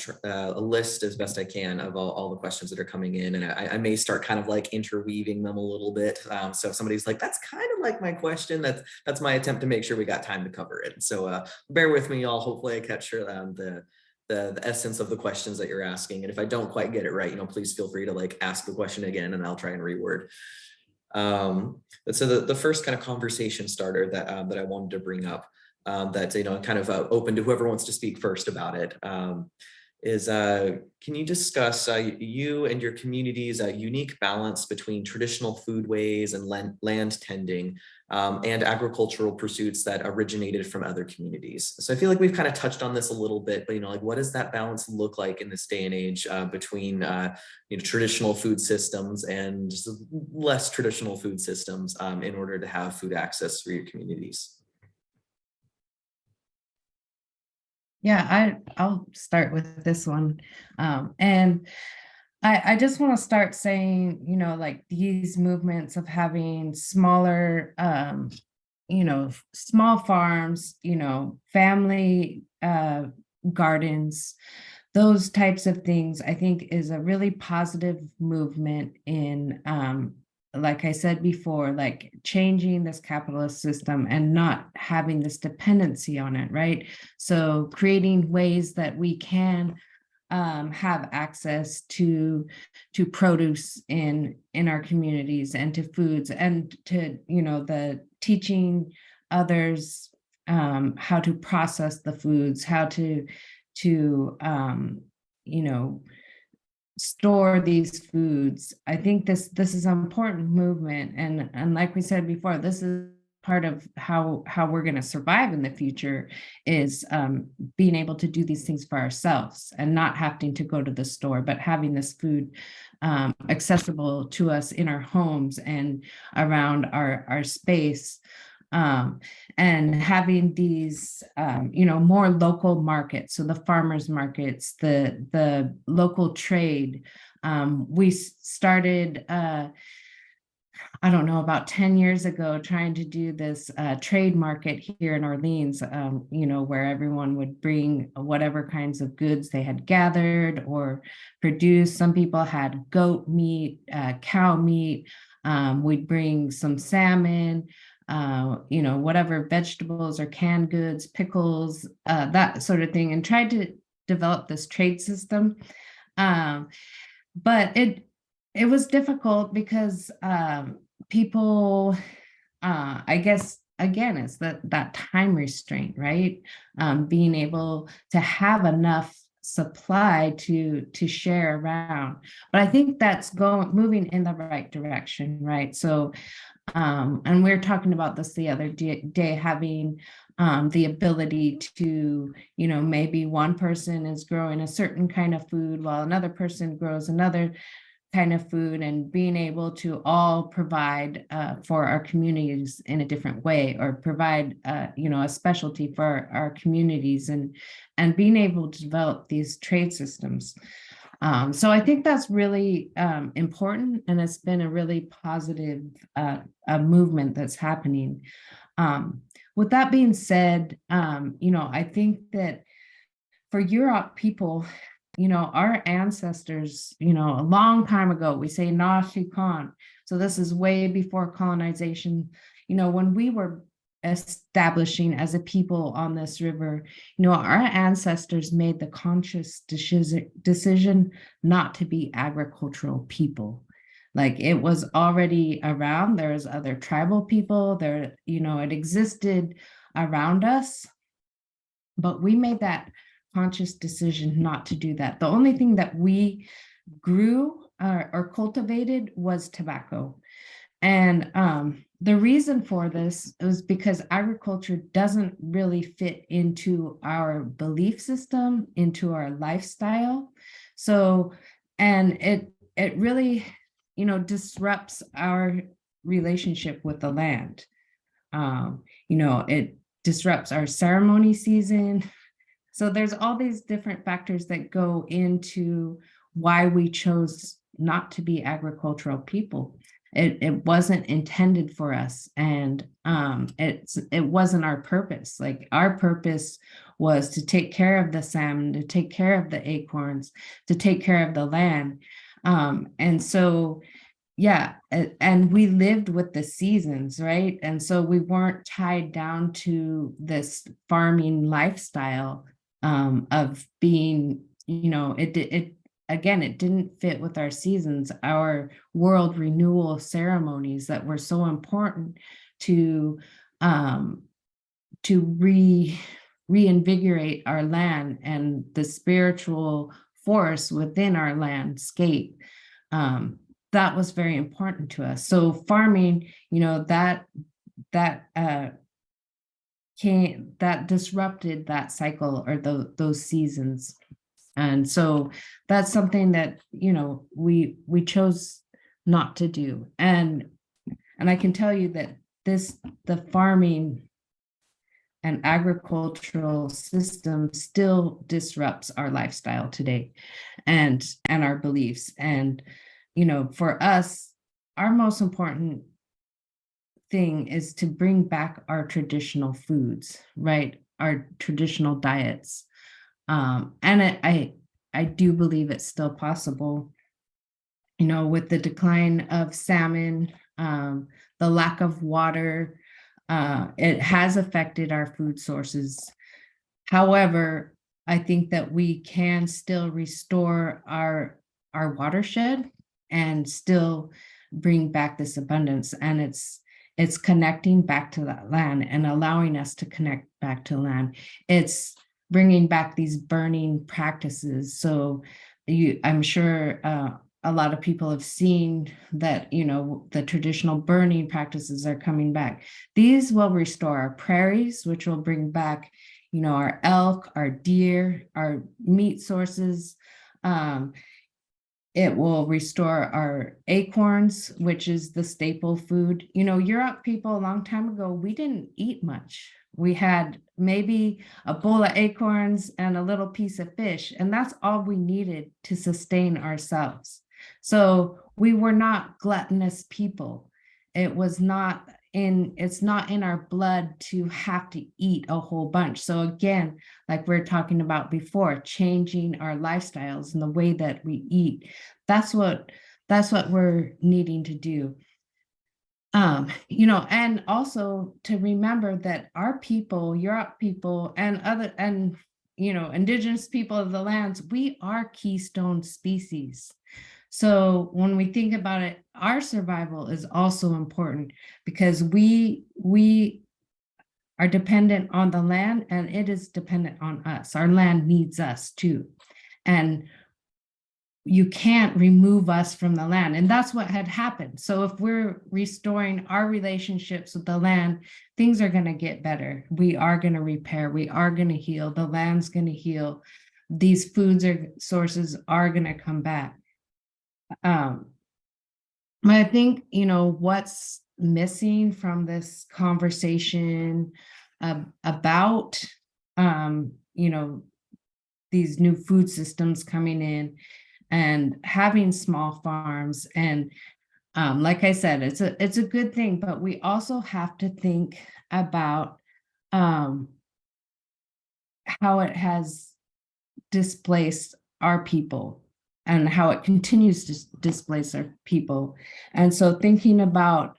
list as best I can of all the questions that are coming in, and I may start kind of like interweaving them a little bit. So if somebody's like, that's kind of like my question, that's my attempt to make sure we got time to cover it. So bear with me, y'all. Hopefully I capture the essence of the questions that you're asking. And if I don't quite get it right, please feel free to like ask the question again and I'll try and reword. But so the first kind of conversation starter that I wanted to bring up, that kind of open to whoever wants to speak first about it, is can you discuss you and your community's unique balance between traditional foodways and land tending and agricultural pursuits that originated from other communities? So I feel like we've kind of touched on this a little bit, but like, what does that balance look like in this day and age between traditional food systems and less traditional food systems in order to have food access for your communities? Yeah, I'll start with this one. And I just want to start saying, like these movements of having smaller, small farms, family gardens, those types of things, I think is a really positive movement in like I said before, like changing this capitalist system and not having this dependency on it, right? So creating ways that we can have access to produce in our communities and to foods, and to the teaching others how to process the foods, how to store these foods. I think this is an important movement, and like we said before, this is part of how we're going to survive in the future, is being able to do these things for ourselves and not having to go to the store, but having this food accessible to us in our homes and around our space. And having these, more local markets. So the farmers markets, the local trade. We started, I don't know, about 10 years ago, trying to do this trade market here in Orleans, where everyone would bring whatever kinds of goods they had gathered or produced. Some people had goat meat, cow meat. We'd bring some salmon, whatever vegetables or canned goods, pickles, that sort of thing, and tried to develop this trade system. But it was difficult because people, I guess, again, it's that time restraint, right? Being able to have enough supply to share around. But I think that's moving in the right direction, right? So and we were talking about this the other day, having the ability to, maybe one person is growing a certain kind of food while another person grows another kind of food, and being able to all provide for our communities in a different way, or provide, a specialty for our communities, and being able to develop these trade systems. So I think that's really important, and it's been a really positive movement that's happening. With that being said, I think that for Yurok people, our ancestors, a long time ago, we say Na Shikan. So this is way before colonization. When we were establishing as a people on this river, our ancestors made the conscious decision not to be agricultural people. Like, it was already around. There's other tribal people there, it existed around us, but we made that conscious decision not to do that. The only thing that we grew or cultivated was tobacco. And the reason for this is because agriculture doesn't really fit into our belief system, into our lifestyle. So, and it really, disrupts our relationship with the land. It disrupts our ceremony season. So there's all these different factors that go into why we chose not to be agricultural people. It wasn't intended for us, and it wasn't our purpose. Like, our purpose was to take care of the salmon, to take care of the acorns, to take care of the land. And so, yeah, and we lived with the seasons, right? And so we weren't tied down to this farming lifestyle of being, it didn't fit with our seasons, our world renewal ceremonies that were so important to reinvigorate our land and the spiritual force within our landscape. That was very important to us. So farming, that disrupted that cycle or those seasons. And so that's something that, we chose not to do. And I can tell you that the farming and agricultural system still disrupts our lifestyle today and our beliefs. And, for us, our most important thing is to bring back our traditional foods, right? Our traditional diets. And I do believe it's still possible, with the decline of salmon, the lack of water, it has affected our food sources. However, I think that we can still restore our watershed and still bring back this abundance. And it's connecting back to that land and allowing us to connect back to land. It's bringing back these burning practices. So I'm sure a lot of people have seen that, the traditional burning practices are coming back. These will restore our prairies, which will bring back, our elk, our deer, our meat sources. It will restore our acorns, which is the staple food. Yurok people a long time ago, we didn't eat much. We had maybe a bowl of acorns and a little piece of fish, and that's all we needed to sustain ourselves. So we were not gluttonous people. It's not in our blood to have to eat a whole bunch. So again, like we we're talking about before, changing our lifestyles and the way that we eat. That's what we're needing to do. And also to remember that our people, Yurok people, and indigenous people of the lands, we are keystone species. So when we think about it, our survival is also important because we are dependent on the land and it is dependent on us. Our land needs us too. And you can't remove us from the land. And that's what had happened. So if we're restoring our relationships with the land, things are going to get better. We are going to repair. We are going to heal. The land's going to heal. These sources are going to come back. I think, what's missing from this conversation about, these new food systems coming in and having small farms. And like I said, it's a good thing, but we also have to think about how it has displaced our people and how it continues to displace our people. And so thinking about,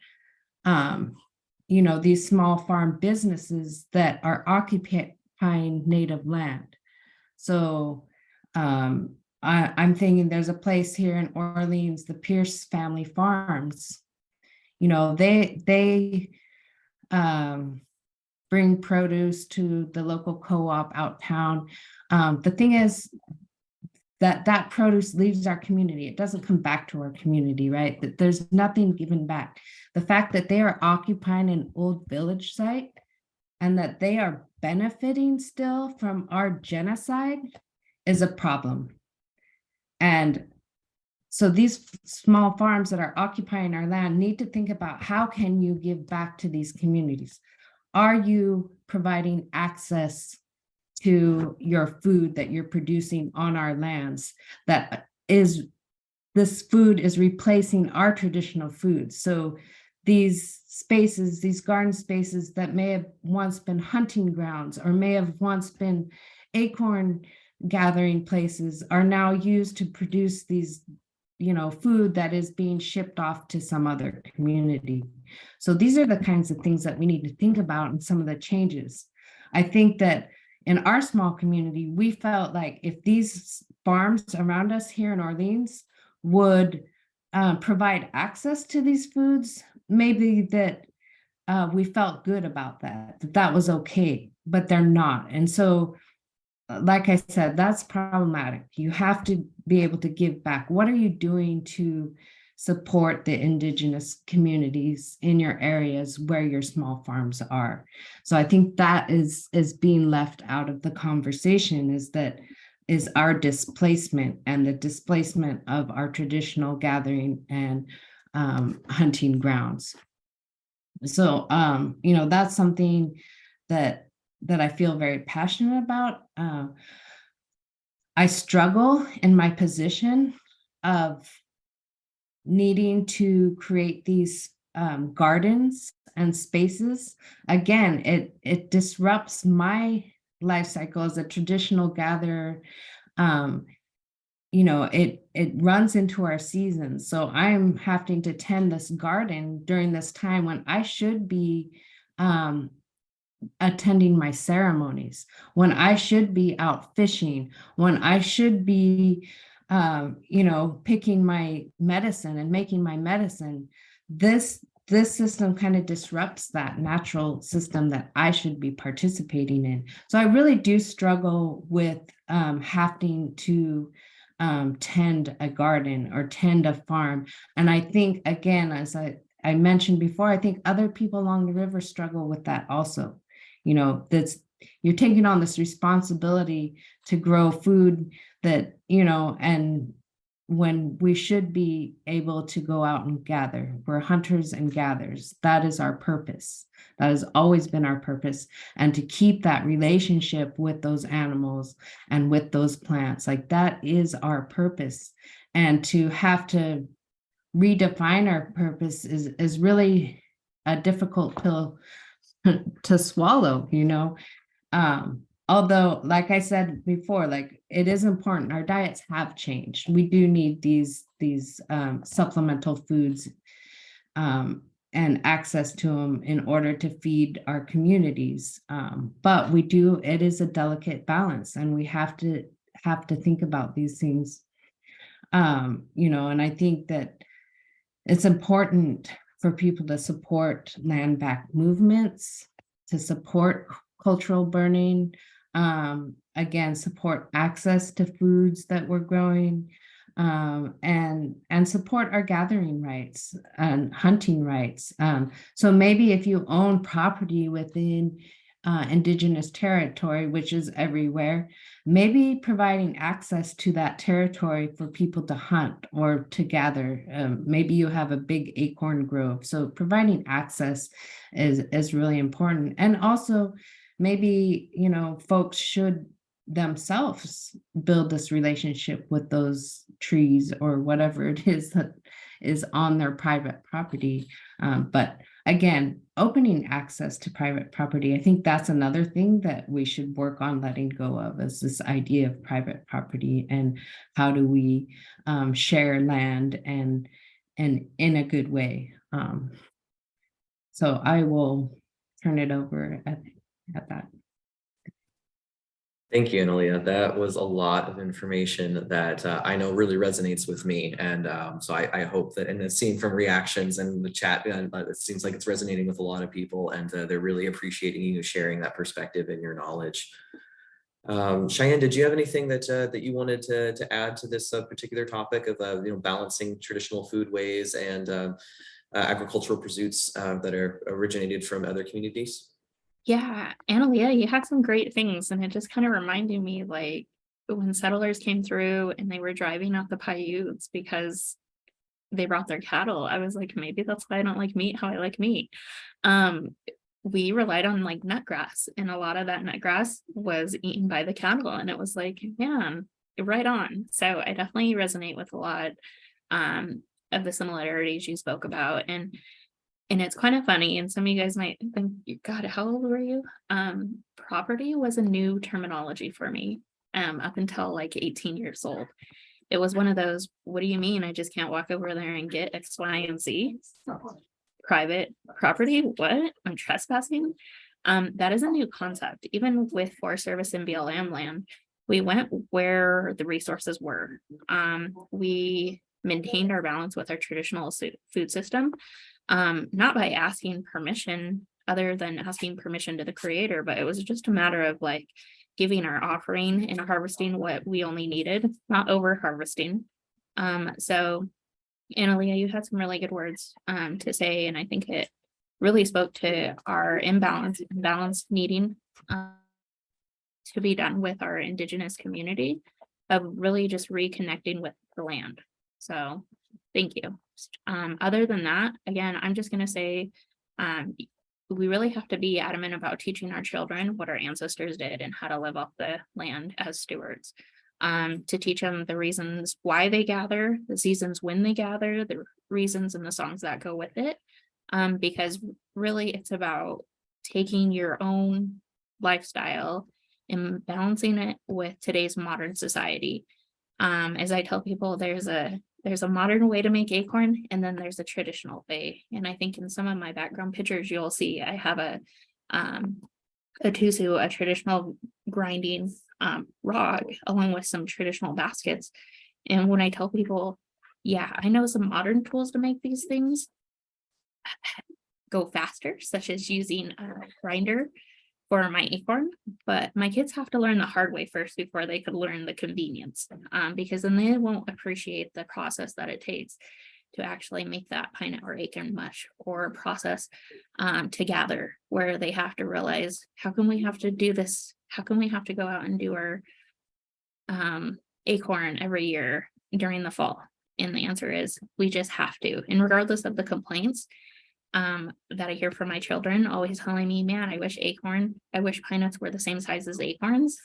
these small farm businesses that are occupying native land. So I'm thinking there's a place here in Orleans, the Pierce family farms, they bring produce to the local co-op out town. The thing is, that produce leaves our community. It doesn't come back to our community, right? That there's nothing given back. The fact that they are occupying an old village site and that they are benefiting still from our genocide is a problem. And so these small farms that are occupying our land need to think about how can you give back to these communities? Are you providing access to your food that you're producing on our lands? This food is replacing our traditional foods. So these spaces, these garden spaces that may have once been hunting grounds or may have once been acorn gathering places are now used to produce these, food that is being shipped off to some other community. So these are the kinds of things that we need to think about and some of the changes. I think that in our small community, we felt like if these farms around us here in Orleans would provide access to these foods, maybe that we felt good about that was okay. but they're not. And so, like I said, that's problematic. You have to be able to give back. What are you doing to support the indigenous communities in your areas where your small farms are? So I think that is being left out of the conversation, is our displacement and the displacement of our traditional gathering and hunting grounds. So that's something that I feel very passionate about. I struggle in my position of needing to create these gardens and spaces. Again, it disrupts my life cycle as a traditional gatherer. It runs into our seasons. So I'm having to tend this garden during this time when I should be attending my ceremonies, when I should be out fishing, when I should be picking my medicine and making my medicine. This system kind of disrupts that natural system that I should be participating in. So I really do struggle with having to tend a garden or tend a farm. And I think, again, as I mentioned before, I think other people along the river struggle with that also. That's, you're taking on this responsibility to grow food that, and when we should be able to go out and gather. We're hunters and gatherers. That is our purpose. That has always been our purpose. And to keep that relationship with those animals and with those plants, like that is our purpose. And to have to redefine our purpose is really a difficult pill to swallow, although, like I said before, like it is important, our diets have changed. We do need these supplemental foods and access to them in order to feed our communities, but it is a delicate balance, and we have to think about these things, and I think that it's important for people to support land back movements, to support cultural burning, again, support access to foods that we're growing, and support our gathering rights and hunting rights. So maybe if you own property within Indigenous territory, which is everywhere, maybe providing access to that territory for people to hunt or to gather. Maybe you have a big acorn grove, so providing access is really important. And also maybe folks should themselves build this relationship with those trees or whatever it is that is on their private property. But again, opening access to private property, I think that's another thing that we should work on letting go of, is this idea of private property and how do we share land and in a good way. So I will turn it over at that. Thank you, Annelia. That was a lot of information that I know really resonates with me. And so I hope that, and it's seen from reactions and the chat, it seems like it's resonating with a lot of people, and they're really appreciating you sharing that perspective and your knowledge. Cheyenne, did you have anything that you wanted to add to this particular topic of balancing traditional foodways and agricultural pursuits that are originated from other communities? Yeah, Annelia, you had some great things, and it just kind of reminded me, like, when settlers came through and they were driving out the Paiutes because they brought their cattle. I was like, maybe that's why I don't like meat how I like meat. We relied on like nut grass, and a lot of that nut grass was eaten by the cattle, and it was like, man, right on. So I definitely resonate with a lot of the similarities you spoke about. And it's kind of funny, and some of you guys might think, God, how old were you? Property was a new terminology for me up until like 18 years old. It was one of those, what do you mean I just can't walk over there and get X, Y, and Z? Private property? What? I'm trespassing? That is a new concept. Even with Forest Service and BLM land, we went where the resources were. We maintained our balance with our traditional food system. Not by asking permission other than asking permission to the creator, but it was just a matter of like giving our offering and harvesting what we only needed, not over harvesting. So Annelia, you had some really good words to say, and I think it really spoke to our imbalance needing to be done with our Indigenous community of really just reconnecting with the land. So thank you. Other than that, again, I'm just going to say we really have to be adamant about teaching our children what our ancestors did and how to live off the land as stewards. To teach them the reasons why they gather, the seasons when they gather, the reasons and the songs that go with it. Because really it's about taking your own lifestyle and balancing it with today's modern society. As I tell people, there's a modern way to make acorn, and then there's a traditional way. And I think in some of my background pictures, you'll see I have a tusu, a traditional grinding rod, along with some traditional baskets. And when I tell people, yeah, I know some modern tools to make these things go faster, such as using a grinder for my acorn, but my kids have to learn the hard way first before they could learn the convenience, because then they won't appreciate the process that it takes to actually make that pine or acorn mush, or process to gather, where they have to realize, how can we have to do this? How can we have to go out and do our acorn every year during the fall? And the answer is we just have to. And regardless of the complaints that I hear from my children, always telling me, man, I wish pine nuts were the same size as acorns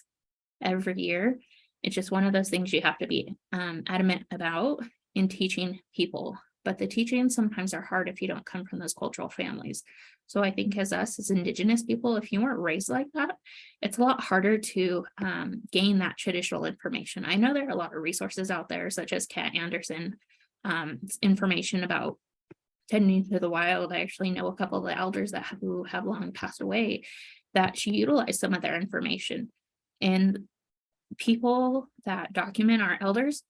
every year. It's just one of those things you have to be adamant about in teaching people. But the teachings sometimes are hard if you don't come from those cultural families. So I think as Indigenous people, if you weren't raised like that, it's a lot harder to gain that traditional information. I know there are a lot of resources out there, such as Kat Anderson, information about tending to the wild. I actually know a couple of the elders who have long passed away, that she utilized some of their information. And people that document our elders,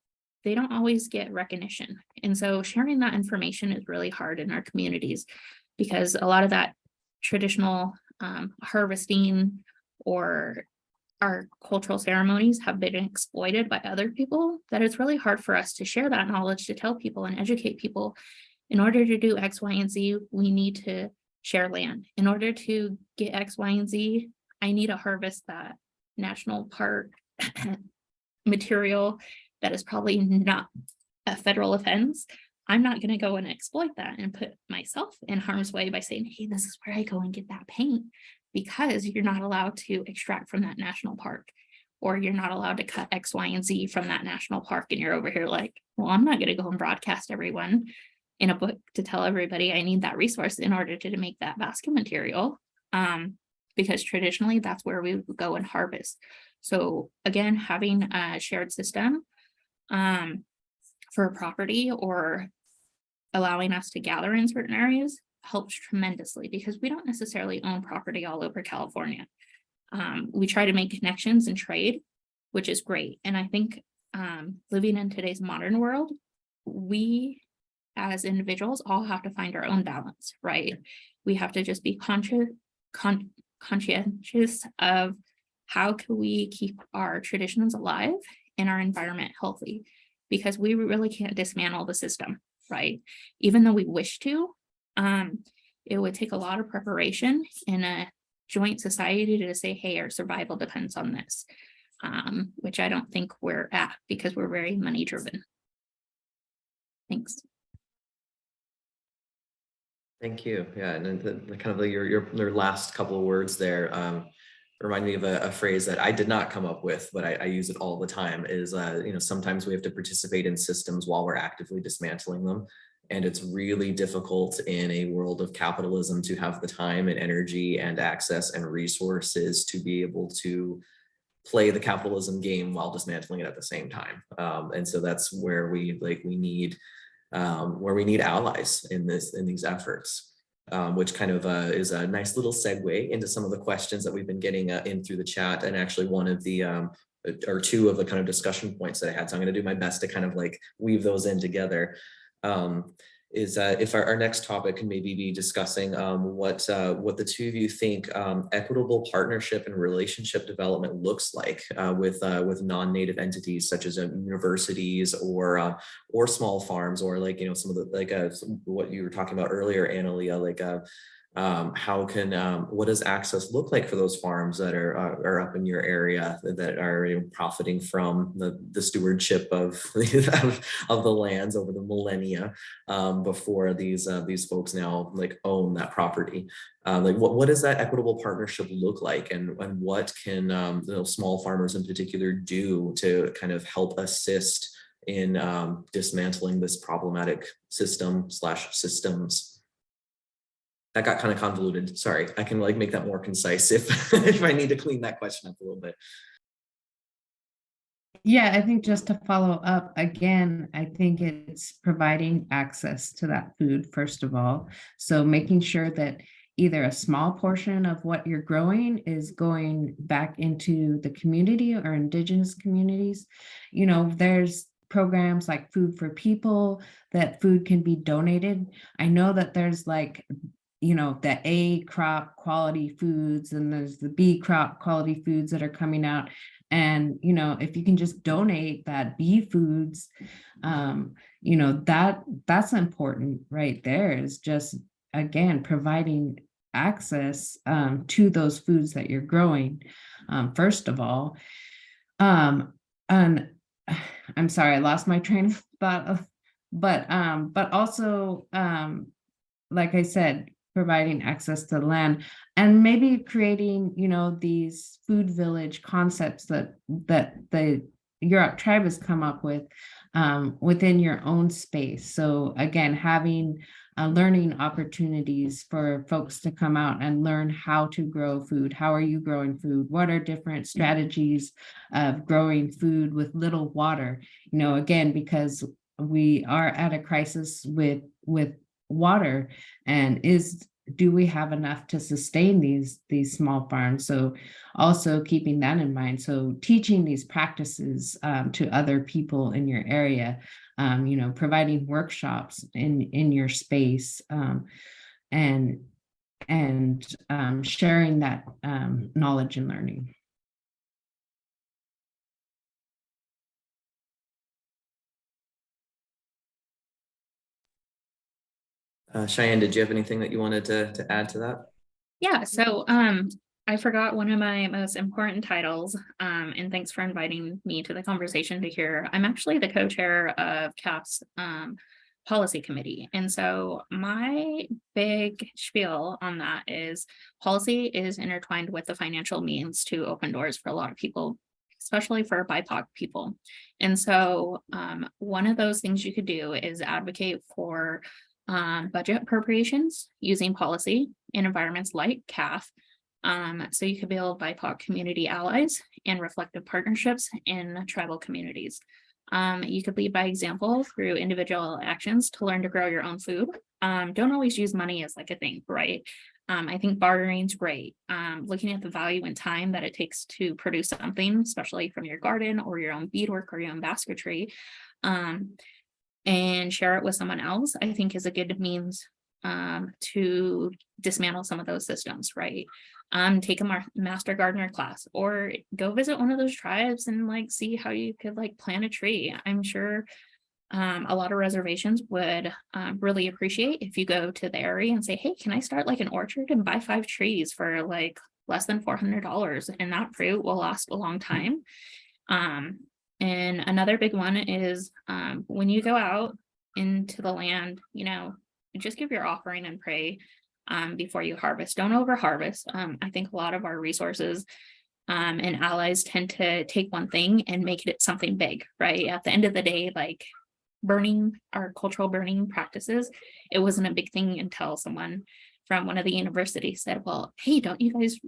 they don't always get recognition. And so sharing that information is really hard in our communities, because a lot of that traditional harvesting or our cultural ceremonies have been exploited by other people, that it's really hard for us to share that knowledge, to tell people and educate people. In order to do X, Y, and Z, we need to share land. In order to get X, Y, and Z, I need to harvest that national park material that is probably not a federal offense. I'm not going to go and exploit that and put myself in harm's way by saying, hey, this is where I go and get that paint, because you're not allowed to extract from that national park, or you're not allowed to cut X, Y, and Z from that national park. And you're over here like, well, I'm not going to go and broadcast everyone in a book to tell everybody I need that resource in order to make that basket material, because traditionally that's where we would go and harvest. So again, having a shared system for property, or allowing us to gather in certain areas, helps tremendously, because we don't necessarily own property all over California. We try to make connections and trade, which is great. And I think living in today's modern world, we as individuals all have to find our own balance, right? We have to just be conscientious of how can we keep our traditions alive and our environment healthy, because we really can't dismantle the system, right? Even though we wish to, it would take a lot of preparation in a joint society to say, hey, our survival depends on this, which I don't think we're at, because we're very money driven. Thanks. Thank you. Yeah, and the kind of your last couple of words there remind me of a phrase that I did not come up with, but I use it all the time. Is sometimes we have to participate in systems while we're actively dismantling them, and it's really difficult in a world of capitalism to have the time and energy and access and resources to be able to play the capitalism game while dismantling it at the same time. And so that's where we need allies in these efforts, which kind of is a nice little segue into some of the questions that we've been getting in through the chat, and actually one of the or two of the kind of discussion points that I had. So I'm going to do my best to kind of like weave those in together. is if our next topic can maybe be discussing what the two of you think equitable partnership and relationship development looks like with non-native entities such as universities or small farms, or like, you know, some of the what you were talking about earlier, Annelia, like how can what does access look like for those farms that are up in your area that are, you know, profiting from the stewardship of of the lands over the millennia before these folks now like own that property. Like what does that equitable partnership look like, and what can you know, small farmers in particular do to kind of help assist in dismantling this problematic systems? That got kind of convoluted. Sorry, I can like make that more concise if if I need to clean that question up a little bit. Yeah, I think just to follow up again, I think it's providing access to that food, first of all. So making sure that either a small portion of what you're growing is going back into the community or indigenous communities. You know, there's programs like Food for People that food can be donated. I know that there's like, you know, the A crop quality foods and there's the B crop quality foods that are coming out. And, you know, if you can just donate that B foods, you know, that's important right there, is just, again, providing access to those foods that you're growing, first of all. And I'm sorry, I lost my train of thought, but also, like I said, providing access to land, and maybe creating, you know, these food village concepts that the Yurok tribe has come up with within your own space. So again, having learning opportunities for folks to come out and learn how to grow food. How are you growing food? What are different strategies of growing food with little water? You know, again, because we are at a crisis with water, and do we have enough to sustain these small farms? So also keeping that in mind. So teaching these practices to other people in your area, you know, providing workshops in your space, and sharing that knowledge and learning. Cheyenne, did you have anything that you wanted to add to that? Yeah, so I forgot one of my most important titles, and thanks for inviting me to the conversation to hear. I'm actually the co-chair of CAFF's policy committee. And so my big spiel on that is policy is intertwined with the financial means to open doors for a lot of people, especially for BIPOC people. And so one of those things you could do is advocate for budget appropriations using policy in environments like CAFF. So you could build BIPOC community allies and reflective partnerships in tribal communities. You could lead by example through individual actions to learn to grow your own food. Don't always use money as like a thing, right? I think bartering is great. Looking at the value and time that it takes to produce something, especially from your garden or your own beadwork or your own basketry, and share it with someone else, I think is a good means to dismantle some of those systems, right? Take a master gardener class or go visit one of those tribes and like see how you could like plant a tree. I'm sure a lot of reservations would really appreciate if you go to the area and say, hey, can I start like an orchard and buy 5 trees for like less than $400, and that fruit will last a long time. And another big one is when you go out into the land, you know, just give your offering and pray before you harvest. Don't over harvest. I think a lot of our resources and allies tend to take one thing and make it something big, right? At the end of the day, like burning, our cultural burning practices, it wasn't a big thing until someone from one of the universities said, well, hey, don't you guys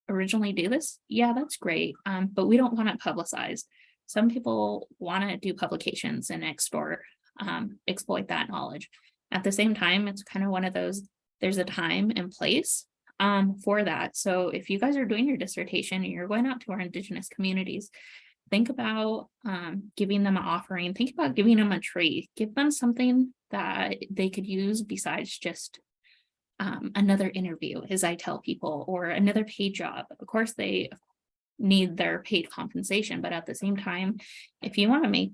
originally do this? Yeah, that's great. But we don't want it publicized. Some people want to do publications and exploit that knowledge. At the same time, it's kind of one of those, there's a time and place for that. So if you guys are doing your dissertation and you're going out to our Indigenous communities, think about giving them an offering, think about giving them a tree, give them something that they could use besides just another interview, as I tell people, or another paid job. Of course, they need their paid compensation, but at the same time, if you want to make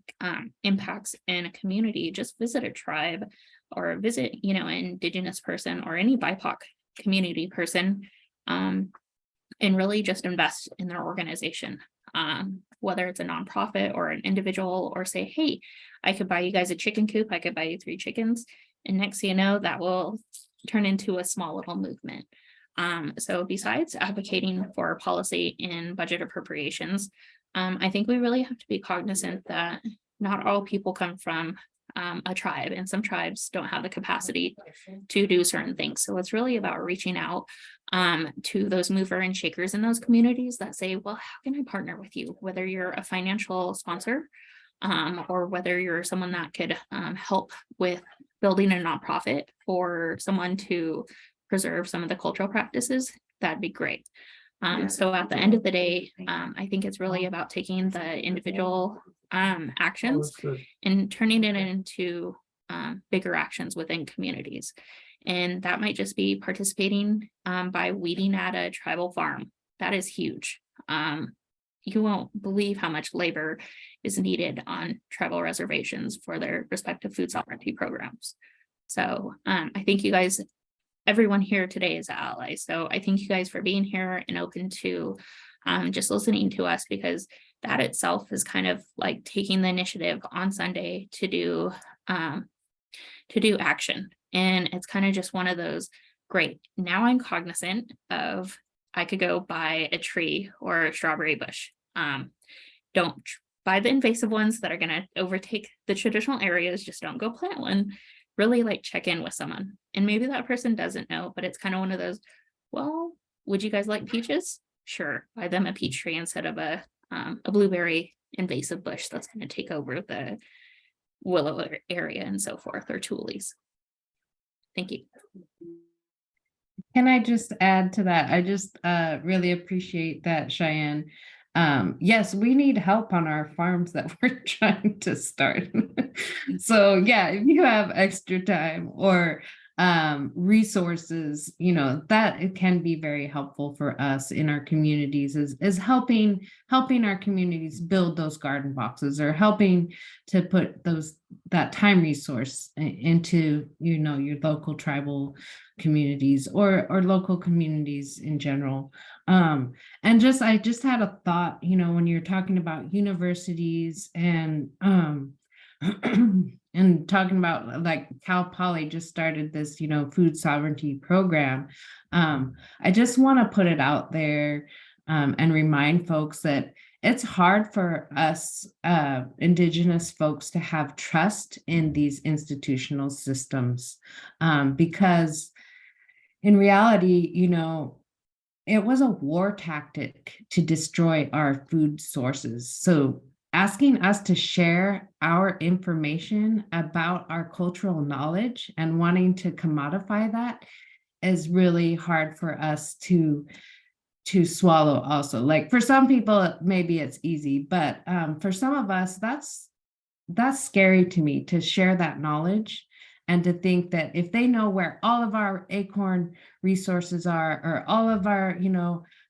impacts in a community, just visit a tribe or visit, an Indigenous person or any BIPOC community person, and really just invest in their organization, whether it's a nonprofit or an individual, or say, hey, I could buy you guys a chicken coop, I could buy you 3 chickens, and next thing you know, that will turn into a small little movement. So besides advocating for policy and budget appropriations, I think we really have to be cognizant that not all people come from a tribe, and some tribes don't have the capacity to do certain things. So it's really about reaching out to those mover and shakers in those communities that say, well, how can I partner with you? Whether you're a financial sponsor, or whether you're someone that could help with building a nonprofit for someone to preserve some of the cultural practices, that'd be great. So at the end of the day, I think it's really about taking the individual actions and turning it into bigger actions within communities. And that might just be participating by weeding at a tribal farm. That is huge. You won't believe how much labor is needed on tribal reservations for their respective food sovereignty programs. So I think you guys, everyone here today is an ally. So I thank you guys for being here and open to just listening to us, because that itself is kind of like taking the initiative on Sunday to do action. And it's kind of just one of those, great, now I'm cognizant of, I could go buy a tree or a strawberry bush. Don't buy the invasive ones that are going to overtake the traditional areas. Just don't go plant one. Really like check in with someone. And maybe that person doesn't know, but it's kind of one of those, well, would you guys like peaches? Sure, buy them a peach tree instead of a blueberry invasive bush that's going to take over the willow area and so forth, or tules. Thank you. Can I just add to that? I just really appreciate that, Cheyenne. Yes, we need help on our farms that we're trying to start. So yeah, if you have extra time or resources, that it can be very helpful for us in our communities, is helping our communities build those garden boxes, or helping to put that time resource into your local tribal communities or local communities in general. And I just had a thought, when you're talking about universities and and talking about, like, Cal Poly just started this, food sovereignty program. I just want to put it out there and remind folks that it's hard for us Indigenous folks to have trust in these institutional systems, because in reality, it was a war tactic to destroy our food sources. So asking us to share our information about our cultural knowledge and wanting to commodify that is really hard for us to swallow also. Like, for some people, maybe it's easy, but for some of us, that's scary to me, to share that knowledge and to think that if they know where all of our acorn resources are, or all of our,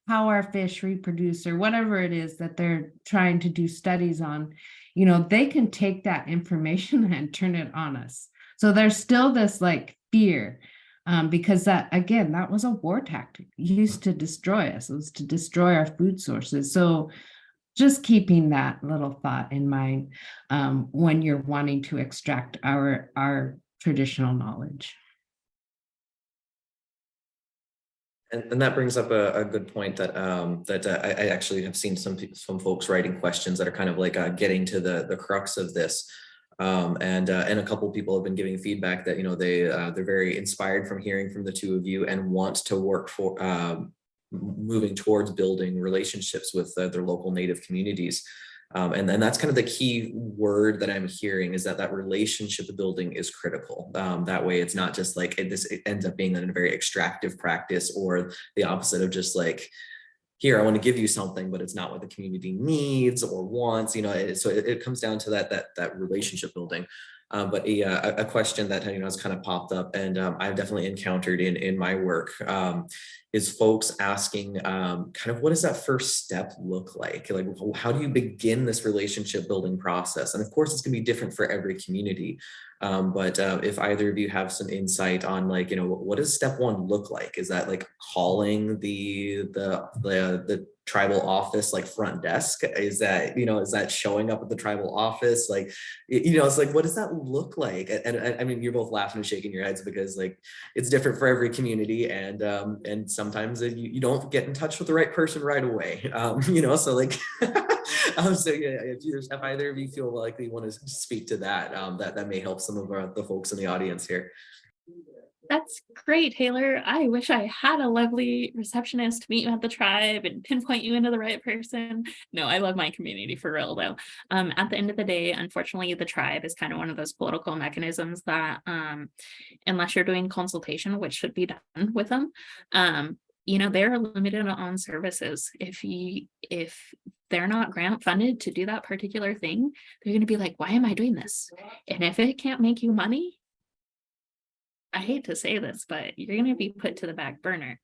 how our fish reproduce, or whatever it is that they're trying to do studies on, they can take that information and turn it on us. So there's still this like fear, because that was a war tactic used to destroy us. It was to destroy our food sources. So just keeping that little thought in mind when you're wanting to extract our traditional knowledge. And that brings up a good point that I actually have seen some folks writing questions that are kind of like getting to the crux of this. And a couple of people have been giving feedback that they're very inspired from hearing from the two of you and want to work for moving towards building relationships with their local Native communities. And that's kind of the key word that I'm hearing, is that relationship building is critical. That way, it's not just like it ends up being a very extractive practice, or the opposite of just like, here, I want to give you something, but it's not what the community needs or wants. So it comes down to that relationship building. But a question that has kind of popped up, and I've definitely encountered in my work, is folks asking kind of what does that first step look like? Like, how do you begin this relationship building process? And of course, it's going to be different for every community. But if either of you have some insight on, like, what does step one look like? Is that like calling the tribal office, like front desk? Is that, is that showing up at the tribal office? Like, it's like, what does that look like? And I mean, you're both laughing and shaking your heads because, like, it's different for every community, and sometimes you don't get in touch with the right person right away. So like, so yeah, if either of you feel like you want to speak to that, that may help some of the folks in the audience here. That's great, Taylor. I wish I had a lovely receptionist to meet you at the tribe and pinpoint you into the right person. No, I love my community for real, though. At the end of the day, unfortunately, the tribe is kind of one of those political mechanisms that, unless you're doing consultation, which should be done with them, they're limited on services. If they're not grant funded to do that particular thing, they're going to be like, why am I doing this? And if it can't make you money, I hate to say this, but you're going to be put to the back burner.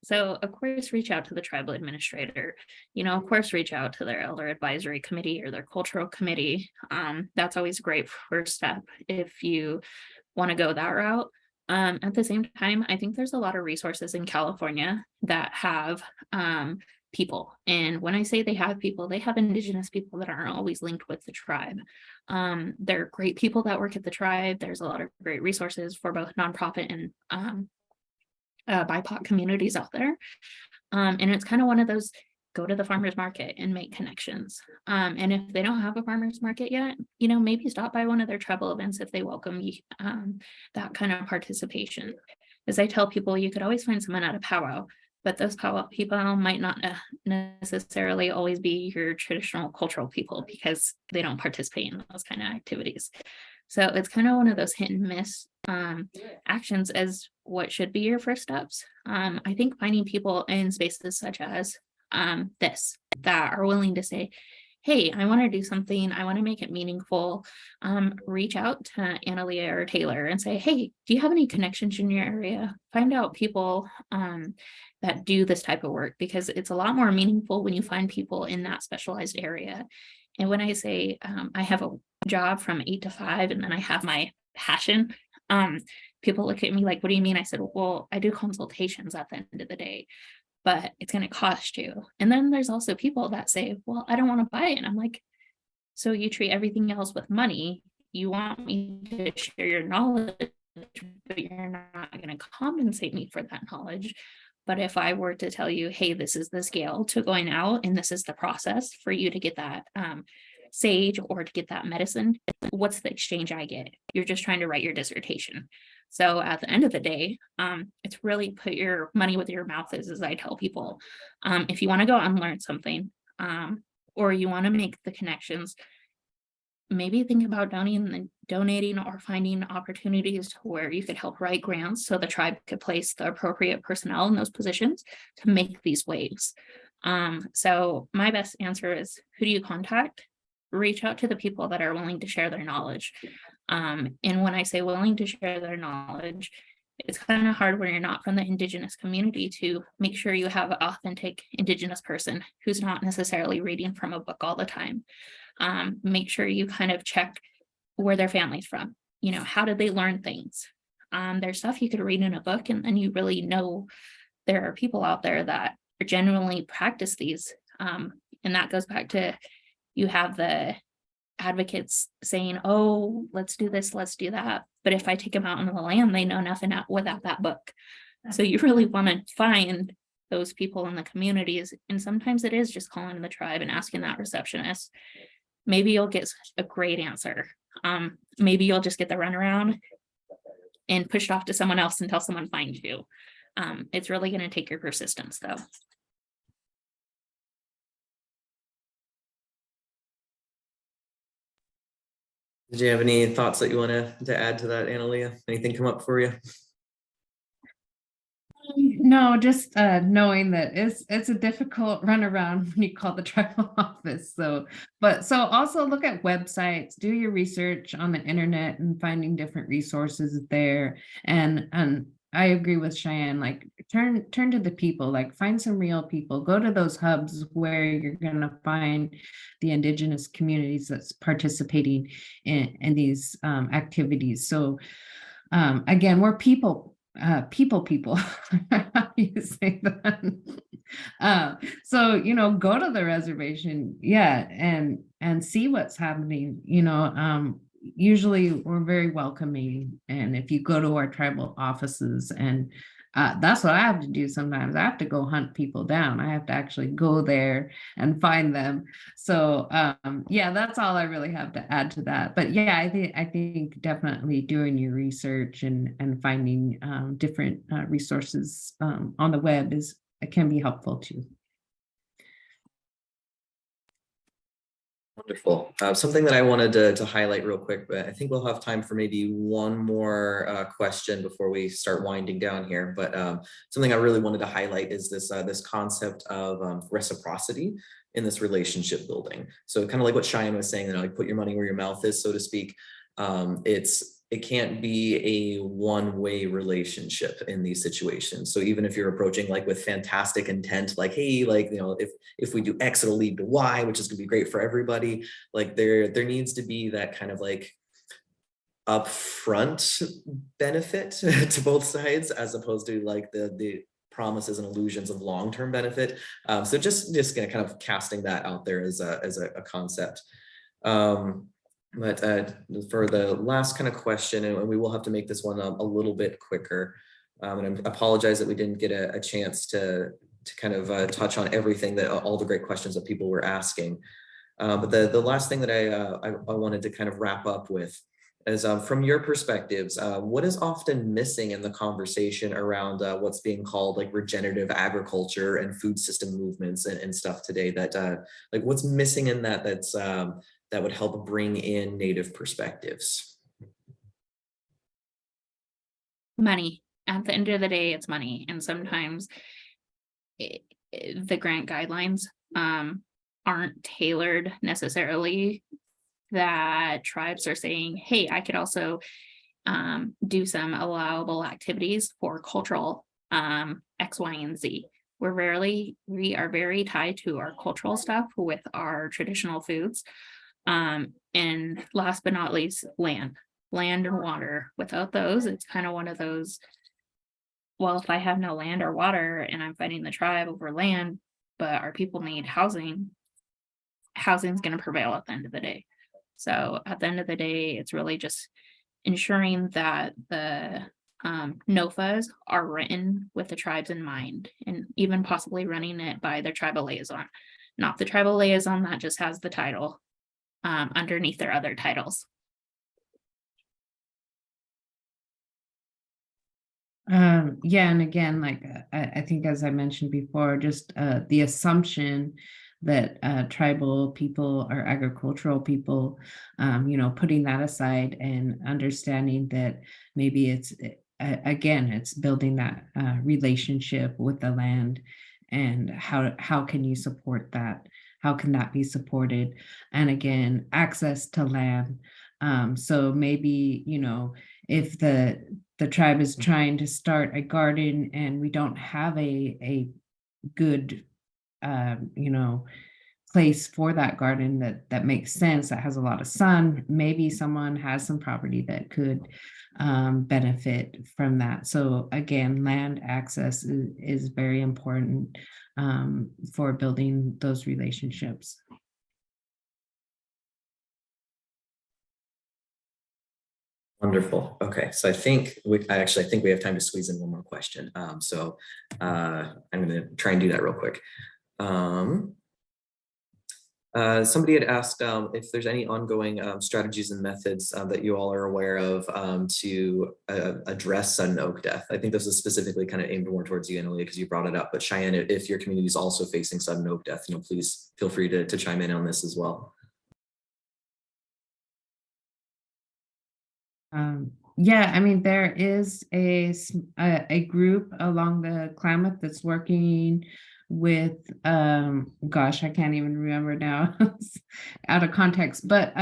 So of course, reach out to the tribal administrator, of course, reach out to their elder advisory committee or their cultural committee. That's always a great first step if you want to go that route. At the same time, I think there's a lot of resources in California that have people. And when I say they have people, they have Indigenous people that aren't always linked with the tribe. There are great people that work at the tribe. There's a lot of great resources for both nonprofit and BIPOC communities out there. And it's kind of one of those, go to the farmer's market and make connections. And if they don't have a farmer's market yet, maybe stop by one of their tribal events if they welcome that kind of participation. As I tell people, you could always find someone at a powwow, but those powwow people might not necessarily always be your traditional cultural people because they don't participate in those kind of activities. So it's kind of one of those hit and miss actions as what should be your first steps. I think finding people in spaces such as this that are willing to say, hey, I want to do something, I want to make it meaningful, reach out to Annelia or Taylor and say, hey, do you have any connections in your area? Find out people that do this type of work, because it's a lot more meaningful when you find people in that specialized area. And when I say I have a job from 8 to 5 and then I have my passion, people look at me like, what do you mean? I said, well, I do consultations at the end of the day, but it's going to cost you. And then there's also people that say, well, I don't want to buy it. And I'm like, so you treat everything else with money. You want me to share your knowledge, but you're not going to compensate me for that knowledge. But if I were to tell you, hey, this is the scale to going out and this is the process for you to get that sage or to get that medicine, what's the exchange I get? You're just trying to write your dissertation. So at the end of the day, it's really put your money where your mouth is, as I tell people. If you want to go out and learn something, or you want to make the connections, maybe think about donating or finding opportunities to where you could help write grants so the tribe could place the appropriate personnel in those positions to make these waves. So my best answer is, who do you contact? Reach out to the people that are willing to share their knowledge. And when I say willing to share their knowledge, it's kind of hard when you're not from the Indigenous community to make sure you have an authentic Indigenous person who's not necessarily reading from a book all the time. Make sure you kind of check where their family's from. How did they learn things? There's stuff you could read in a book, and then you really know there are people out there that genuinely practice these. And that goes back to, you have the advocates saying, oh, let's do this, let's do that. But if I take them out into the land, they know nothing without that book. So you really want to find those people in the communities. And sometimes it is just calling the tribe and asking that receptionist. Maybe you'll get a great answer. Maybe you'll just get the runaround and push it off to someone else until someone finds you. It's really going to take your persistence, though. Did you have any thoughts that you want to add to that, Annelia? Anything come up for you? No, just knowing that it's a difficult runaround when you call the tribal office. So, but so also look at websites, do your research on the internet and finding different resources there. And I agree with Cheyenne, like turn to the people, like find some real people, go to those hubs where you're gonna find the indigenous communities that's participating in these activities. So again, we're people, people. How do you say that? So go to the reservation, yeah, and see what's happening. Usually we're very welcoming, and if you go to our tribal offices, and that's what I have to do sometimes. I have to go hunt people down. I have to actually go there and find them. So yeah, that's all I really have to add to that. But yeah, I think definitely doing your research and finding different resources on the web can be helpful too. Wonderful. Something that I wanted to highlight real quick, but I think we'll have time for maybe one more question before we start winding down here. But something I really wanted to highlight is this concept of reciprocity in this relationship building. So kind of like what Cheyenne was saying, like put your money where your mouth is, so to speak. It can't be a one-way relationship in these situations. So even if you're approaching like with fantastic intent, like, hey, like, if we do X, it'll lead to Y, which is gonna be great for everybody. Like there needs to be that kind of like upfront benefit to both sides, as opposed to like the promises and illusions of long-term benefit. So just kind of casting that out there as a concept. But for the last kind of question, and we will have to make this one a little bit quicker, and I apologize that we didn't get a chance to kind of touch on everything, that all the great questions that people were asking. But the last thing that I wanted to kind of wrap up with is, from your perspectives, what is often missing in the conversation around what's being called like regenerative agriculture and food system movements and stuff today, that like what's missing in that's that would help bring in Native perspectives? Money. At the end of the day, it's money. And sometimes the grant guidelines aren't tailored necessarily, that tribes are saying, hey, I could also do some allowable activities for cultural X, Y, and Z. We are very tied to our cultural stuff with our traditional foods. And last but not least, land and water. Without those, it's kind of one of those, well, if I have no land or water and I'm fighting the tribe over land, but our people need housing, housing's going to prevail at the end of the day. So at the end of the day, it's really just ensuring that the NOFAs are written with the tribes in mind, and even possibly running it by their tribal liaison, not the tribal liaison that just has the title underneath their other titles. Yeah, and again, like I think, as I mentioned before, just the assumption that tribal people are agricultural people, putting that aside and understanding that maybe it's building that relationship with the land, and how can you support that? How can that be supported? And again, access to land. So maybe, if the tribe is trying to start a garden and we don't have a good place for that garden that makes sense, that has a lot of sun, maybe someone has some property that could benefit from that. So again, land access is very important for building those relationships. Wonderful. Okay, so I think we have time to squeeze in one more question. So I'm going to try and do that real quick. Somebody had asked if there's any ongoing strategies and methods that you all are aware of to address sudden oak death. I think this is specifically kind of aimed more towards you, Annelia, because you brought it up. But Cheyenne, if your community is also facing sudden oak death, please feel free to chime in on this as well. Yeah, I mean, there is a group along the Klamath that's working with, gosh, I can't even remember now, it's out of context, but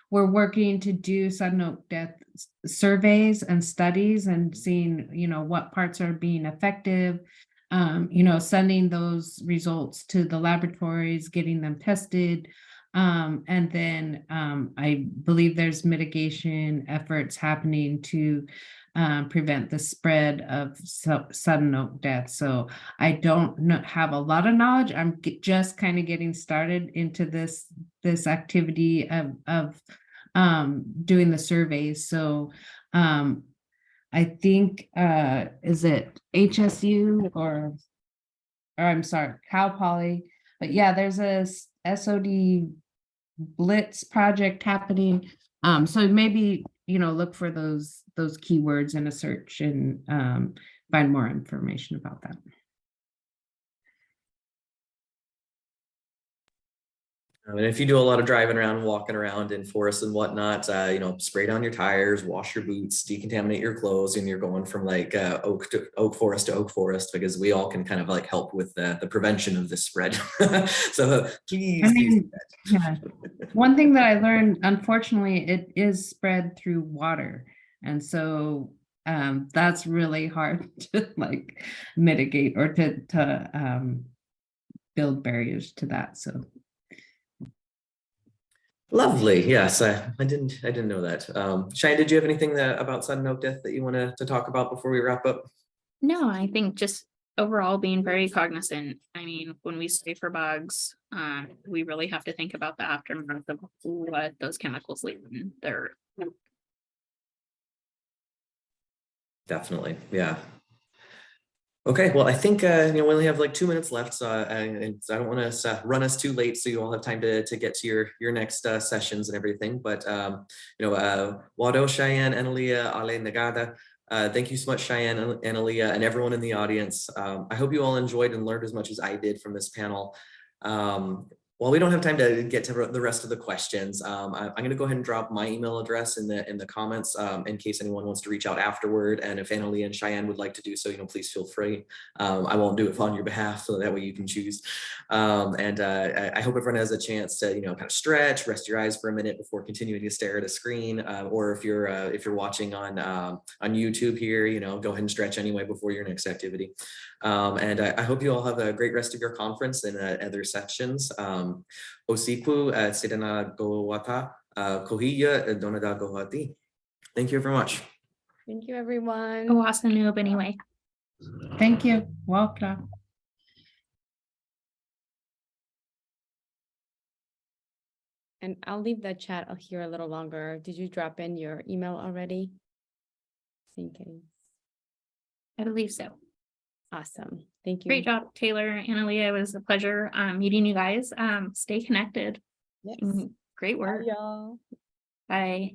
we're working to do sudden oak death surveys and studies and seeing, what parts are being effective, sending those results to the laboratories, getting them tested. And then I believe there's mitigation efforts happening to prevent the spread of sudden oak death. So I don't have a lot of knowledge. I'm just kind of getting started into this activity of doing the surveys. So I think is it HSU or I'm sorry, Cal Poly. But yeah, there's a SOD Blitz project happening. So maybe, look for those keywords in a search and find more information about that. And if you do a lot of driving around and walking around in forests and whatnot, spray down your tires, wash your boots, decontaminate your clothes, and you're going from like oak forest to oak forest, because we all can kind of like help with the prevention of this spread. So please. I mean, yeah. One thing that I learned, unfortunately, it is spread through water. And so that's really hard to like mitigate or to build barriers to that. So Lovely. Yes, I didn't know that. Cheyenne, did you have anything about sudden oak death that you want to talk about before we wrap up? No, I think just overall being very cognizant. I mean, when we spray for bugs, we really have to think about the aftermath of what those chemicals leave in their. Definitely. Yeah. Okay, well, I think we only have like 2 minutes left, so I don't want to run us too late, so you all have time to get to your next sessions and everything. But Wado, Cheyenne, Annelia, Ale Nagada, thank you so much, Cheyenne, Annelia, and everyone in the audience. I hope you all enjoyed and learned as much as I did from this panel. While we don't have time to get to the rest of the questions, I'm going to go ahead and drop my email address in the comments in case anyone wants to reach out afterward. And if Annelia and Cheyenne would like to do so, please feel free. I won't do it on your behalf, so that way you can choose. I hope everyone has a chance to kind of stretch, rest your eyes for a minute before continuing to stare at a screen. Or if you're watching on YouTube here, go ahead and stretch anyway before your next activity. I hope you all have a great rest of your conference and other sessions. Osiku Sidana Gowata Kohiya Donada Gohati. Thank you very much. Thank you, everyone. Owasanub anyway. thank you. Welcome. And I'll leave the chat here a little longer. Did you drop in your email already? In case. I believe so. Awesome. Thank you. Great job, Taylor, Annelia. It was a pleasure meeting you guys. Stay connected. Yes. Great work. Bye, y'all. Bye.